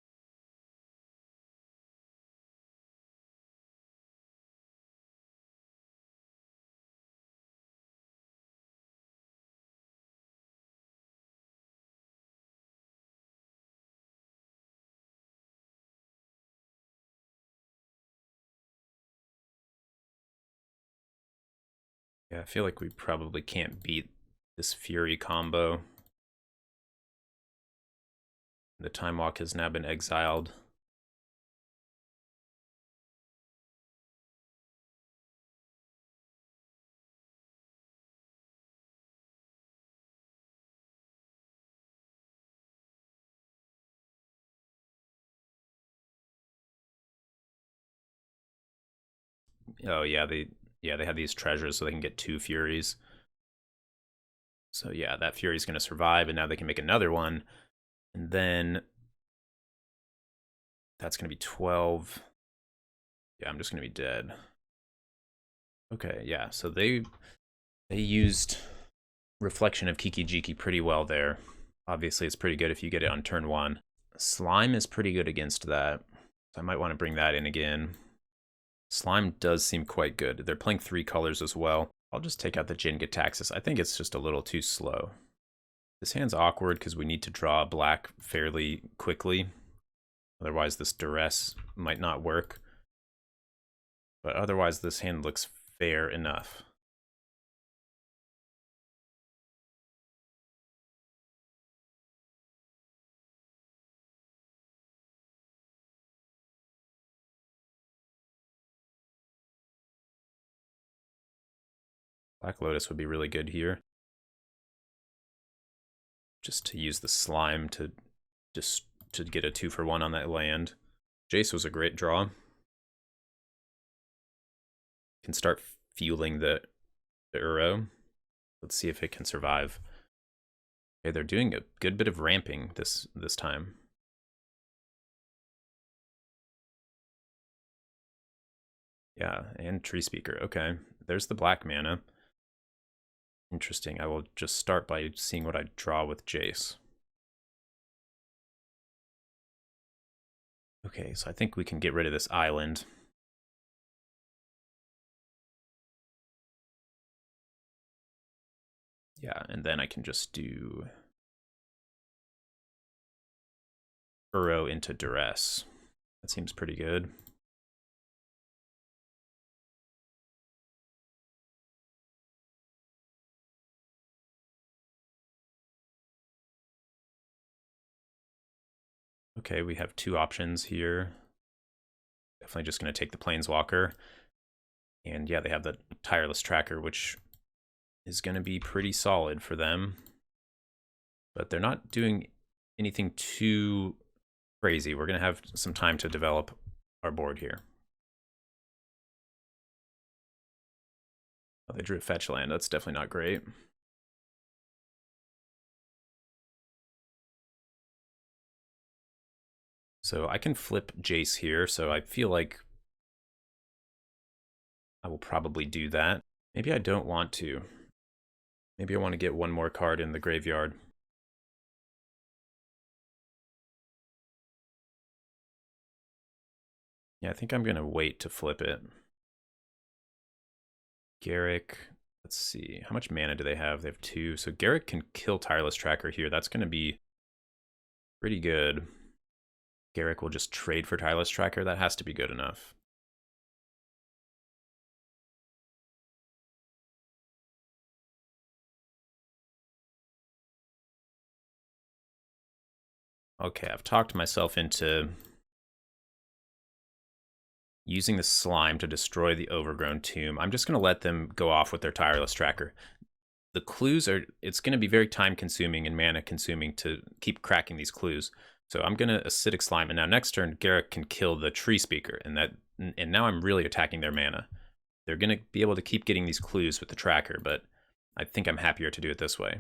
Yeah, I feel like we probably can't beat this Fury combo. The Time Walk has now been exiled. Oh yeah, they have these treasures so they can get 2 Furies. So yeah, that Fury's going to survive, and now they can make another one. And then that's going to be 12. Yeah, I'm just going to be dead. Okay, yeah, so they used Reflection of Kiki-Jiki pretty well there. Obviously, it's pretty good if you get it on turn 1. Slime is pretty good against that. So I might want to bring that in again. Slime does seem quite good. They're playing 3 colors as well. I'll just take out the Jin-Gitaxias. I think it's just a little too slow. This hand's awkward because we need to draw black fairly quickly. Otherwise, this Duress might not work. But otherwise, this hand looks fair enough. Black Lotus would be really good here. Just to use the slime to get a 2-for-1 on that land. Jace was a great draw. Can start fueling the Uro. Let's see if it can survive. Okay, they're doing a good bit of ramping this time. Yeah, and Tree Speaker. Okay, there's the black mana. Interesting. I will just start by seeing what I draw with Jace. Okay, so I think we can get rid of this island. Yeah, and then I can just do Burrow into Duress. That seems pretty good. Okay, we have two options here. Definitely just going to take the Planeswalker. And yeah, they have the Tireless Tracker, which is going to be pretty solid for them. But they're not doing anything too crazy. We're going to have some time to develop our board here. Oh, they drew a fetch land. That's definitely not great. So I can flip Jace here, so I feel like I will probably do that. Maybe I don't want to. Maybe I want to get one more card in the graveyard. Yeah, I think I'm going to wait to flip it. Garruk, let's see. How much mana do they have? They have 2. So Garruk can kill Tireless Tracker here. That's going to be pretty good. Garruk will just trade for Tireless Tracker. That has to be good enough. Okay, I've talked myself into using the slime to destroy the Overgrown Tomb. I'm just going to let them go off with their Tireless Tracker. The clues are, it's going to be very time consuming and mana consuming to keep cracking these clues. So I'm going to Acidic Slime, and now next turn, Garruk can kill the Tree Speaker, and now I'm really attacking their mana. They're going to be able to keep getting these clues with the tracker, but I think I'm happier to do it this way.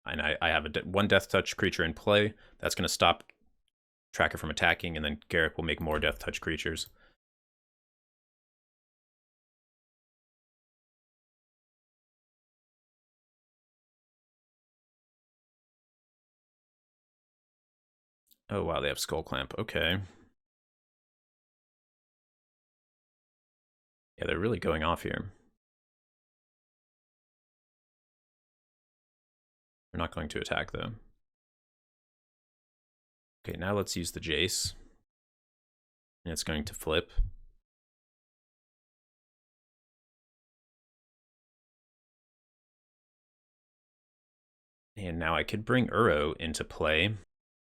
And I have one Death Touch creature in play. That's going to stop tracker from attacking, and then Garruk will make more Death Touch creatures. Oh wow, they have Skull Clamp. Okay. Yeah, they're really going off here. They're not going to attack though. Okay, now let's use the Jace. And it's going to flip. And now I could bring Uro into play,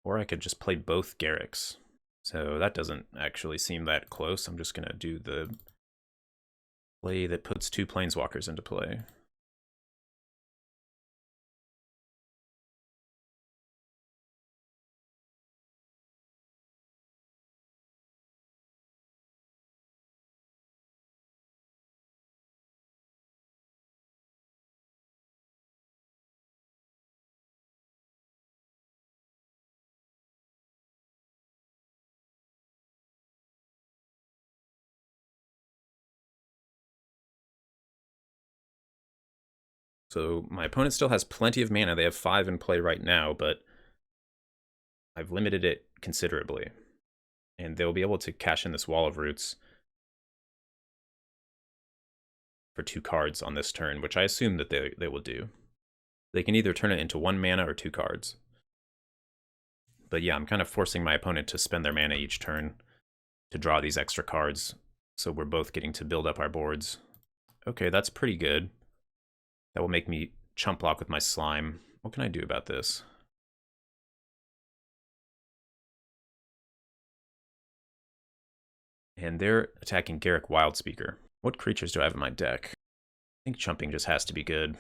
or I could just play both Garruks. So that doesn't actually seem that close. I'm just going to do the play that puts 2 Planeswalkers into play. So my opponent still has plenty of mana. They have 5 in play right now, but I've limited it considerably. And they'll be able to cash in this Wall of Roots for 2 cards on this turn, which I assume that they will do. They can either turn it into 1 mana or 2 cards. But yeah, I'm kind of forcing my opponent to spend their mana each turn to draw these extra cards, so we're both getting to build up our boards. Okay, that's pretty good. That will make me chump block with my slime. What can I do about this? And they're attacking Garruk Wildspeaker. What creatures do I have in my deck? I think chumping just has to be good.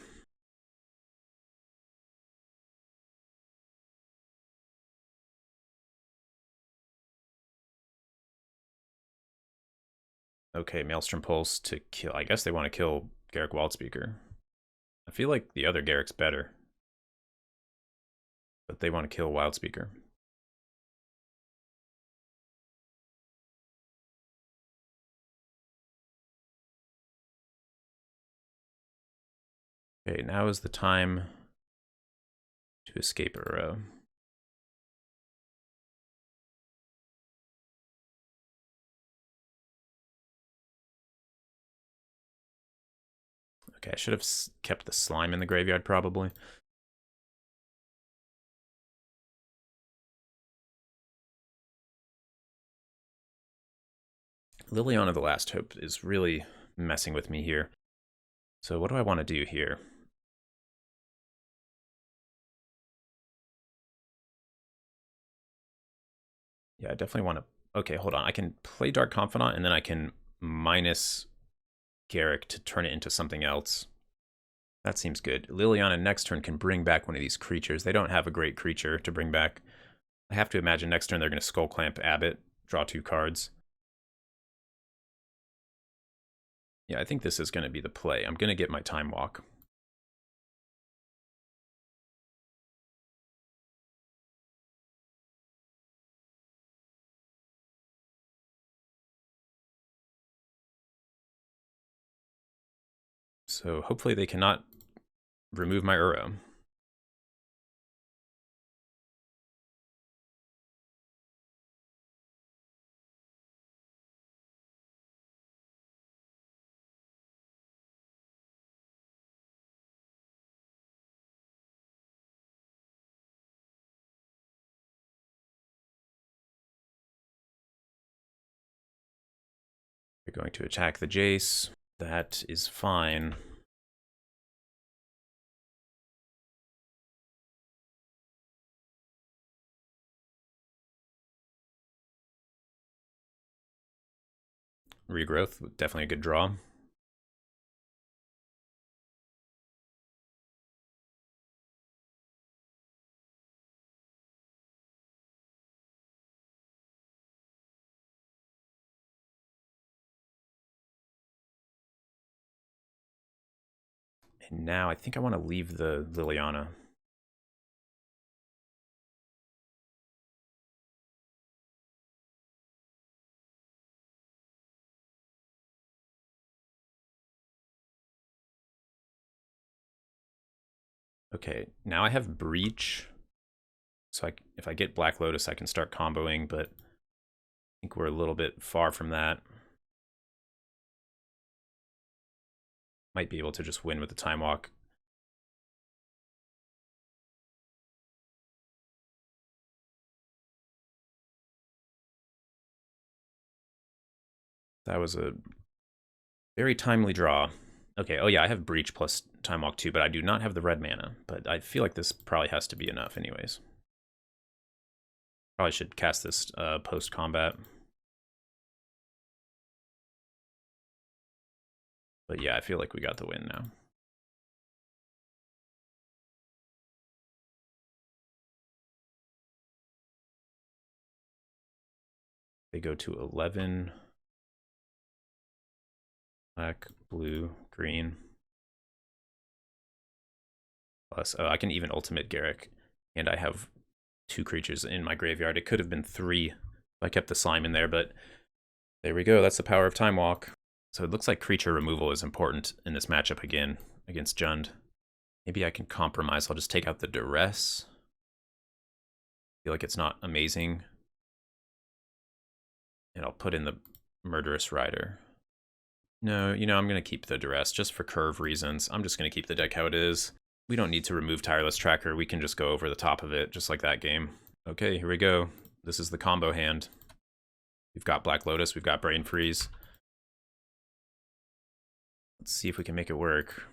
Okay, Maelstrom Pulse to kill. I guess they want to kill Garruk Wildspeaker. I feel like the other Garruk's better. but they want to kill Wildspeaker. Okay, now is the time to escape Uro. Okay, I should have kept the slime in the graveyard, probably. Liliana the Last Hope is really messing with me here. So what do I want to do here? Yeah, I definitely want to... Okay, hold on. I can play Dark Confidant, and then I can minus Garruk to turn it into something else. That seems good. Liliana next turn can bring back one of these creatures. They don't have a great creature to bring back. I have to imagine next turn they're going to Skull Clamp Abbot, draw 2 cards. Yeah, I think this is going to be the play. I'm going to get my Time Walk. So hopefully they cannot remove my Uro. They're going to attack the Jace. That is fine. Regrowth, definitely a good draw. And now I think I want to leave the Liliana. Okay, now I have Breach. So if I get Black Lotus, I can start comboing, but I think we're a little bit far from that. Might be able to just win with the Time Walk. That was a very timely draw. Okay, oh yeah, I have Breach plus Time Walk too, but I do not have the red mana. But I feel like this probably has to be enough anyways. Probably should cast this post-combat. But yeah, I feel like we got the win now. They go to 11. Black, blue, green. Plus, oh, I can even ultimate Garruk. And I have 2 creatures in my graveyard. It could have been 3 if I kept the slime in there, but there we go. That's the power of Time Walk. So it looks like creature removal is important in this matchup again against Jund. Maybe I can compromise. I'll just take out the Duress. Feel like it's not amazing. And I'll put in the Murderous Rider. No, you know, I'm going to keep the Duress just for curve reasons. I'm just going to keep the deck how it is. We don't need to remove Tireless Tracker. We can just go over the top of it, just like that game. Okay, here we go. This is the combo hand. We've got Black Lotus. We've got Brain Freeze. Let's see if we can make it work.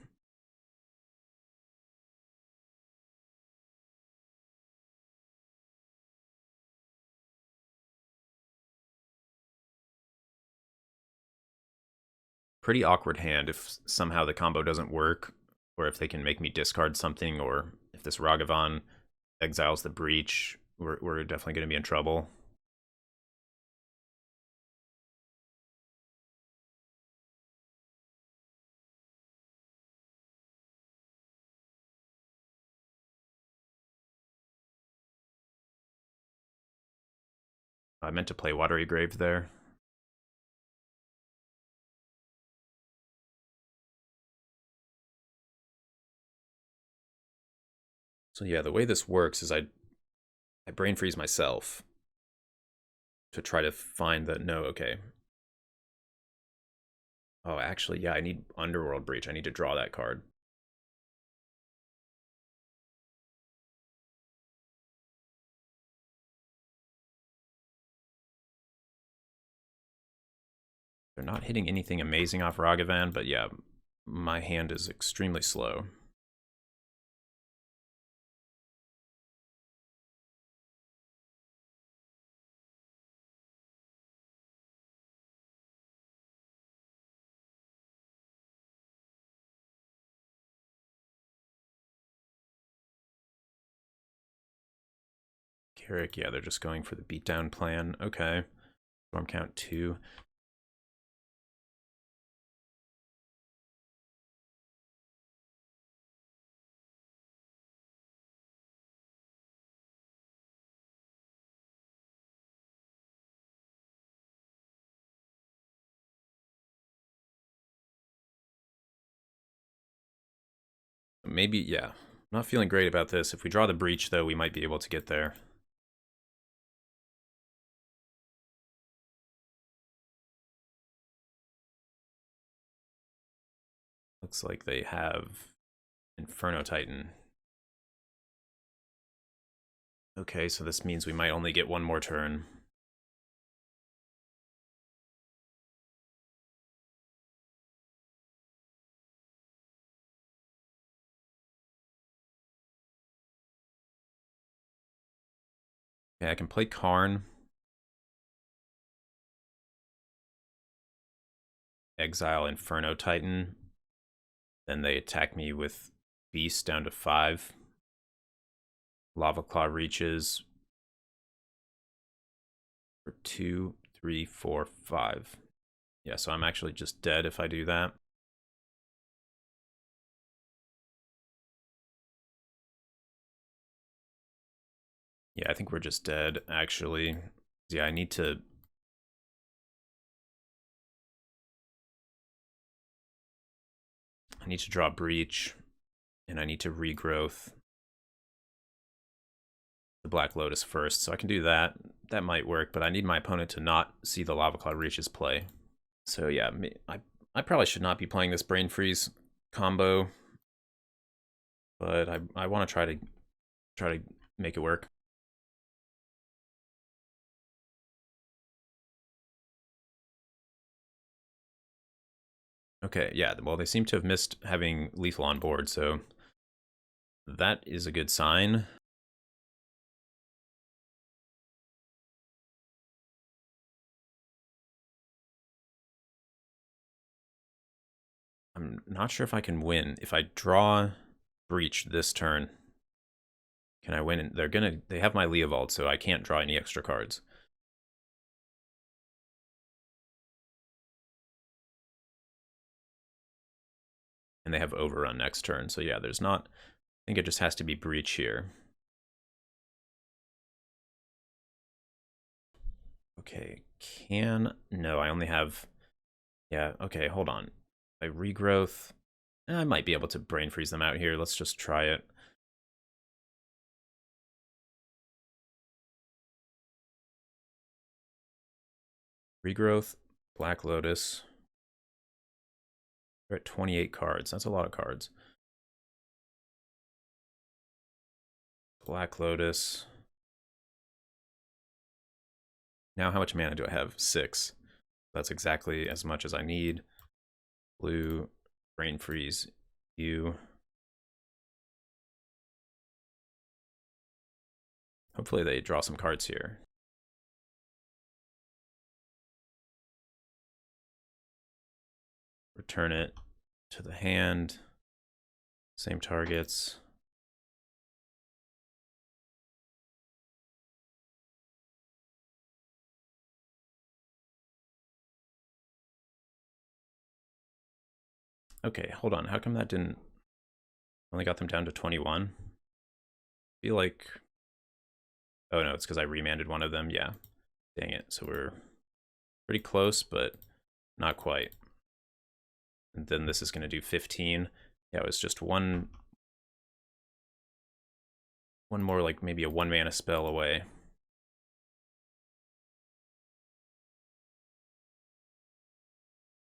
Pretty awkward hand if somehow the combo doesn't work, or if they can make me discard something, or if this Ragavan exiles the Breach, we're definitely going to be in trouble. I meant to play Watery Grave there. So yeah, the way this works is I brain freeze myself to try to find that, no, okay. Oh, actually, yeah, I need Underworld Breach. I need to draw that card. They're not hitting anything amazing off Ragavan, but yeah, my hand is extremely slow. Carrick, yeah, they're just going for the beatdown plan. Okay. Storm count 2. Maybe, yeah. I'm not feeling great about this. If we draw the breach, though, we might be able to get there. Looks like they have Inferno Titan. Okay, so this means we might only get one more turn. Okay, I can play Karn. Exile Inferno Titan. Then they attack me with Beast down to 5. Lava Claw reaches for 2, 3, 4, 5. Yeah, so I'm actually just dead if I do that. Yeah, I think we're just dead, actually. Yeah, I need to... draw Breach, and I need to regrowth the Black Lotus first, so I can do that. That might work, but I need my opponent to not see the Lava Claw Reaches play. So yeah, I probably should not be playing this Brain Freeze combo, but I want to try to make it work. Okay, yeah, well, they seem to have missed having lethal on board, so that is a good sign. I'm not sure if I can win. If I draw Breach this turn, can I win? They have my Leovold, so I can't draw any extra cards. And they have Overrun next turn, so yeah, there's not... I think it just has to be Breach here. Okay, no, I only have... Yeah, okay, hold on. I regrowth... I might be able to Brain Freeze them out here. Let's just try it. Regrowth, Black Lotus. We're at 28 cards. That's a lot of cards. Black Lotus. Now, how much mana do I have? 6. That's exactly as much as I need. Blue, Brain Freeze, you. Hopefully they draw some cards here. Return it to the hand. Same targets. Okay, hold on. How come that didn't... Only got them down to 21? I feel like... Oh no, it's because I remanded one of them. Yeah. Dang it. So we're pretty close, but not quite. And then this is going to do 15. Yeah, it was just one more, like maybe a 1-mana spell away.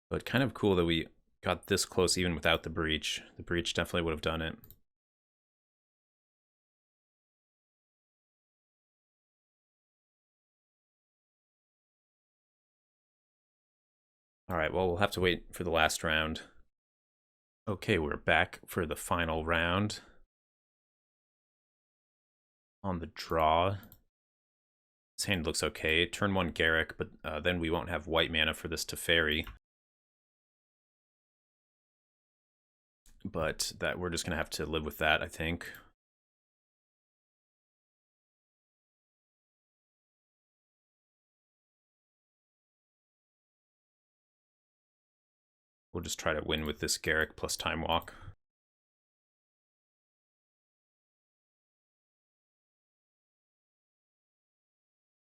But kind of cool that we got this close even without the breach. The breach definitely would have done it. All right, well, we'll have to wait for the last round. Okay, we're back for the final round. On the draw. This hand looks okay. Turn 1 Garruk, but then we won't have white mana for this Teferi. But that we're just going to have to live with that, I think. We'll just try to win with this Garruk plus Time Walk.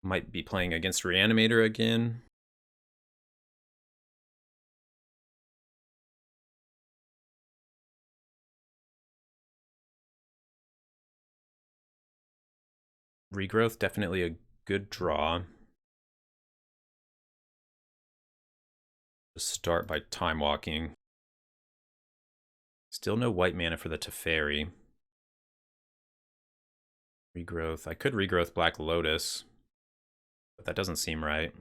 Might be playing against Reanimator again. Regrowth, definitely a good draw. Just start by Time Walking. Still no white mana for the Teferi. Regrowth. I could Regrowth Black Lotus, but that doesn't seem right.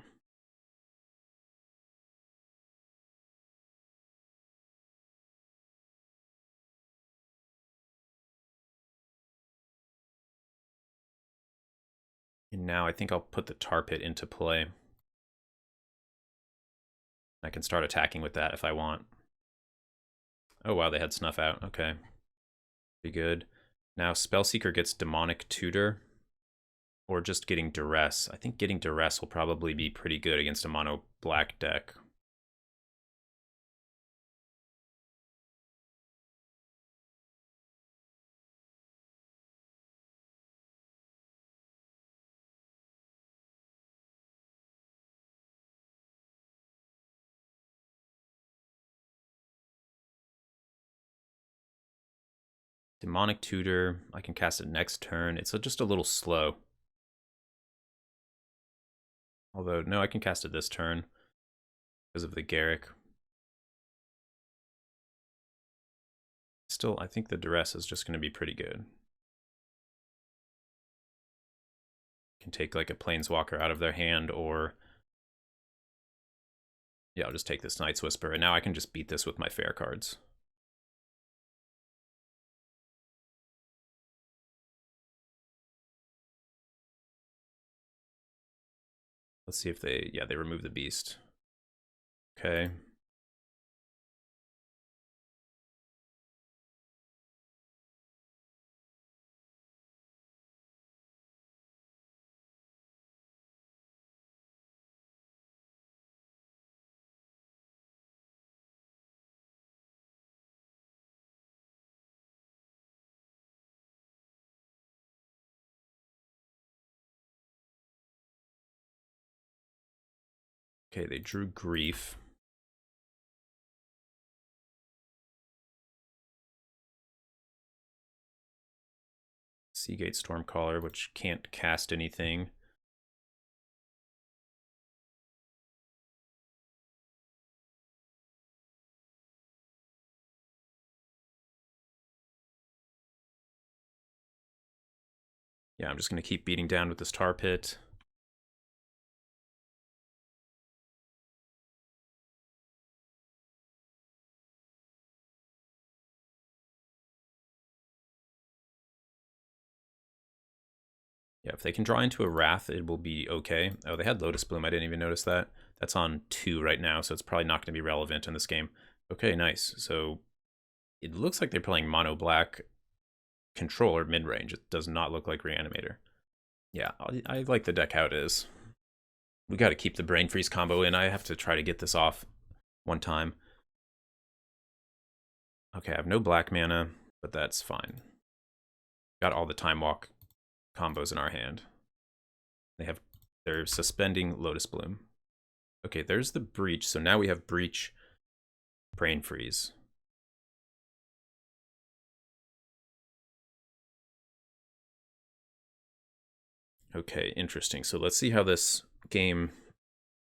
And now I think I'll put the Tar Pit into play. I can start attacking with that if I want. Oh wow, they had Snuff out. Okay. Pretty good. Now Spellseeker gets Demonic Tutor. Or just getting Duress. I think getting Duress will probably be pretty good against a mono black deck. Demonic Tutor, I can cast it next turn. It's just a little slow. Although, no, I can cast it this turn because of the Garruk. Still, I think the Duress is just going to be pretty good. Can take like a Planeswalker out of their hand, or yeah, I'll just take this Night's Whisper, and now I can just beat this with my fair cards. Let's see if they, yeah, they remove the beast. Okay. Okay, they drew Grief. Seagate Stormcaller, which can't cast anything. Yeah, I'm just going to keep beating down with this Tar Pit. Yeah, if they can draw into a Wrath, it will be okay. Oh, they had Lotus Bloom. I didn't even notice that. That's on 2 right now, so it's probably not going to be relevant in this game. Okay, nice. So it looks like they're playing mono black controller mid-range. It does not look like Reanimator. Yeah, I like the deck how it is. We got to keep the Brain Freeze combo in. I have to try to get this off one time. Okay, I have no black mana, but that's fine. Got all the Time Walk combos in our hand. They have They're suspending Lotus Bloom. Okay, there's the Breach. So now we have Breach, Brain Freeze. Okay, interesting. So let's see how this game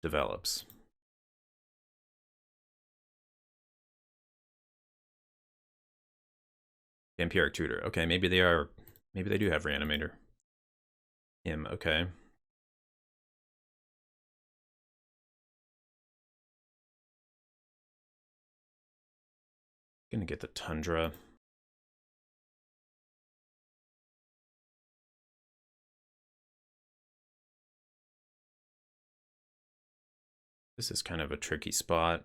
develops. Vampiric Tutor. Okay, maybe they do have Reanimator. Him, okay. Gonna get the Tundra. This is kind of a tricky spot.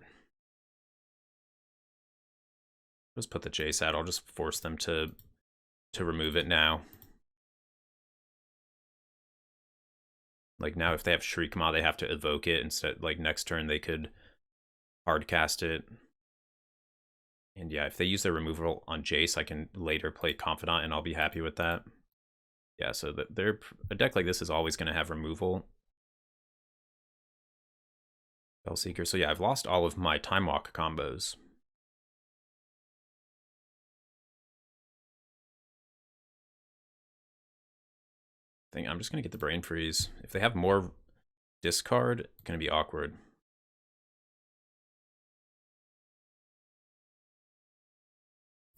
Just put the Jace out. I'll just force them to remove it now. Like now, if they have Shriekmaw, they have to evoke it instead. Like next turn, they could hardcast it. And yeah, if they use their removal on Jace, I can later play Confidant, and I'll be happy with that. Yeah, so a deck like this is always going to have removal. Spellseeker. So yeah, I've lost all of my Time Walk combos. I'm just going to get the Brain Freeze. If they have more discard, it's going to be awkward.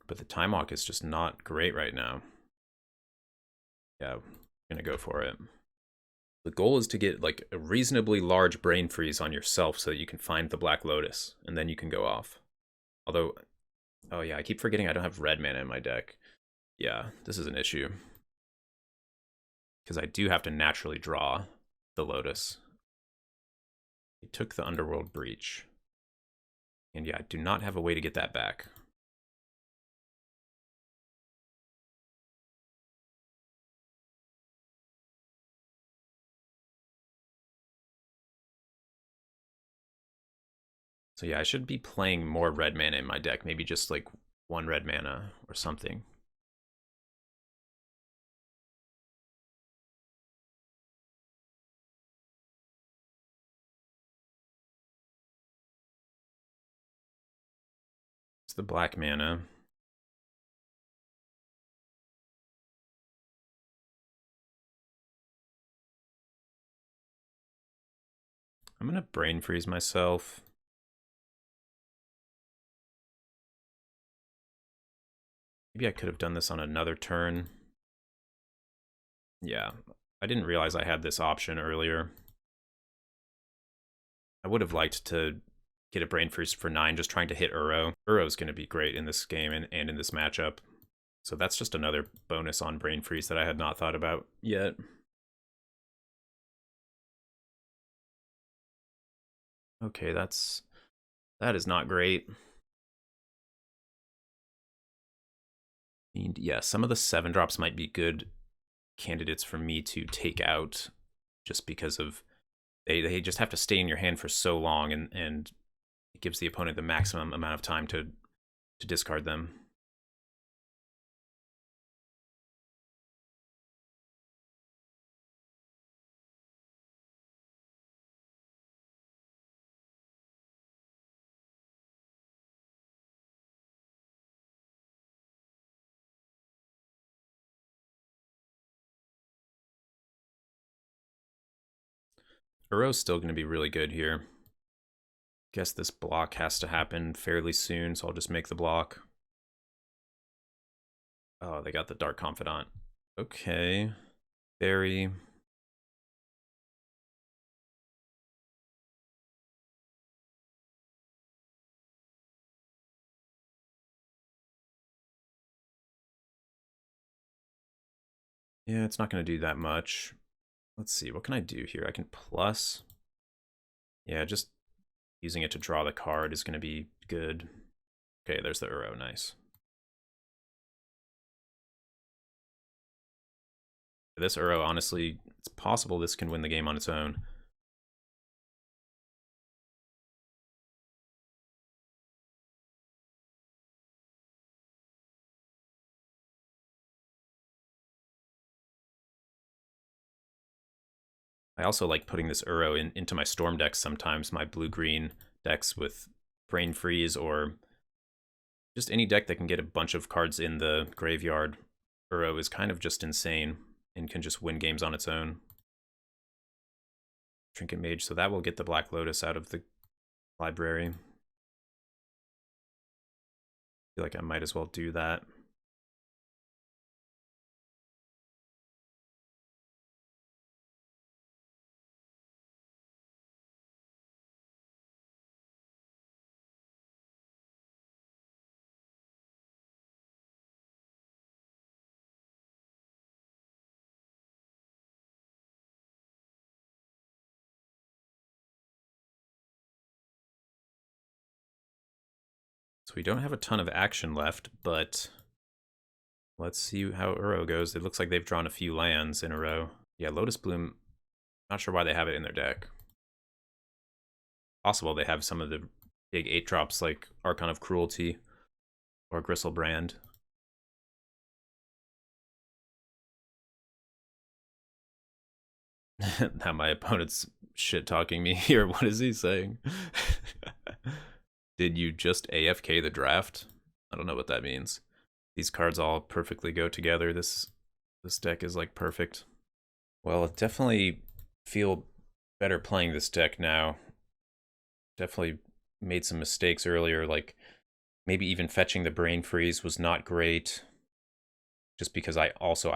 But the Time Walk is just not great right now. Yeah, I'm going to go for it. The goal is to get like a reasonably large Brain Freeze on yourself so that you can find the Black Lotus, and then you can go off. Although, oh yeah, I keep forgetting I don't have red mana in my deck. Yeah, this is an issue. Because I do have to naturally draw the Lotus. He took the Underworld Breach. And yeah, I do not have a way to get that back. So yeah, I should be playing more red mana in my deck. Maybe just like 1 red mana or something. It's the black mana. I'm gonna Brain Freeze myself. Maybe I could have done this on another turn. Yeah, I didn't realize I had this option earlier. I would have liked to get a Brain Freeze for 9, just trying to hit Uro. Uro's going to be great in this game and in this matchup. So that's just another bonus on Brain Freeze that I had not thought about yet. Okay, that is not great. And yeah, some of the 7-drops might be good candidates for me to take out just because of they just have to stay in your hand for so long, and it gives the opponent the maximum amount of time to discard them. Uro's still going to be really good here. Guess this block has to happen fairly soon, so I'll just make the block. Oh, they got the Dark Confidant. Okay. Very. Yeah, it's not going to do that much. Let's see, what can I do here? I can plus. Yeah, just using it to draw the card is going to be good. Okay, there's the Uro, nice. This Uro, honestly, it's possible this can win the game on its own. I also like putting this Uro into my Storm decks sometimes, my blue-green decks with Brain Freeze, or just any deck that can get a bunch of cards in the graveyard. Uro is kind of just insane and can just win games on its own. Trinket Mage, so that will get the Black Lotus out of the library. I feel like I might as well do that. So we don't have a ton of action left, but let's see how Uro goes. It looks like they've drawn a few lands in a row. Yeah, Lotus Bloom, not sure why they have it in their deck. Possible they have some of the big 8-drops like Archon of Cruelty or Gristlebrand. Now my opponent's shit-talking me here. What is he saying? Did you just AFK the draft? I don't know what that means. These cards all perfectly go together. This deck is like perfect. Well, it definitely feel better playing this deck now. Definitely made some mistakes earlier, like maybe even fetching the Brain Freeze was not great. Just because I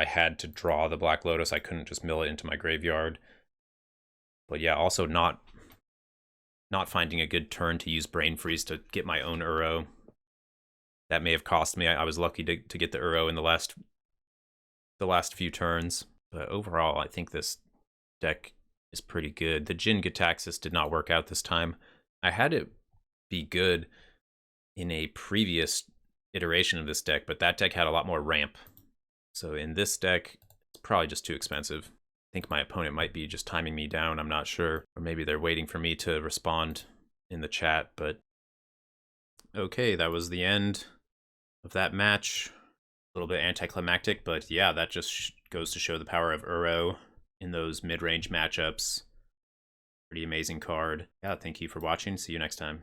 had to draw the Black Lotus, I couldn't just mill it into my graveyard. But yeah, also not finding a good turn to use Brain Freeze to get my own Uro. That may have cost me. I was lucky to get the Uro in the last few turns. But overall, I think this deck is pretty good. The Jin Gitaxias did not work out this time. I had it be good in a previous iteration of this deck, but that deck had a lot more ramp. So in this deck, it's probably just too expensive. I think my opponent might be just timing me down, I'm not sure. Or maybe they're waiting for me to respond in the chat, but okay, that was the end of that match. A little bit anticlimactic, but yeah, that just goes to show the power of Uro in those mid-range matchups. Pretty amazing card. Yeah, thank you for watching. See you next time.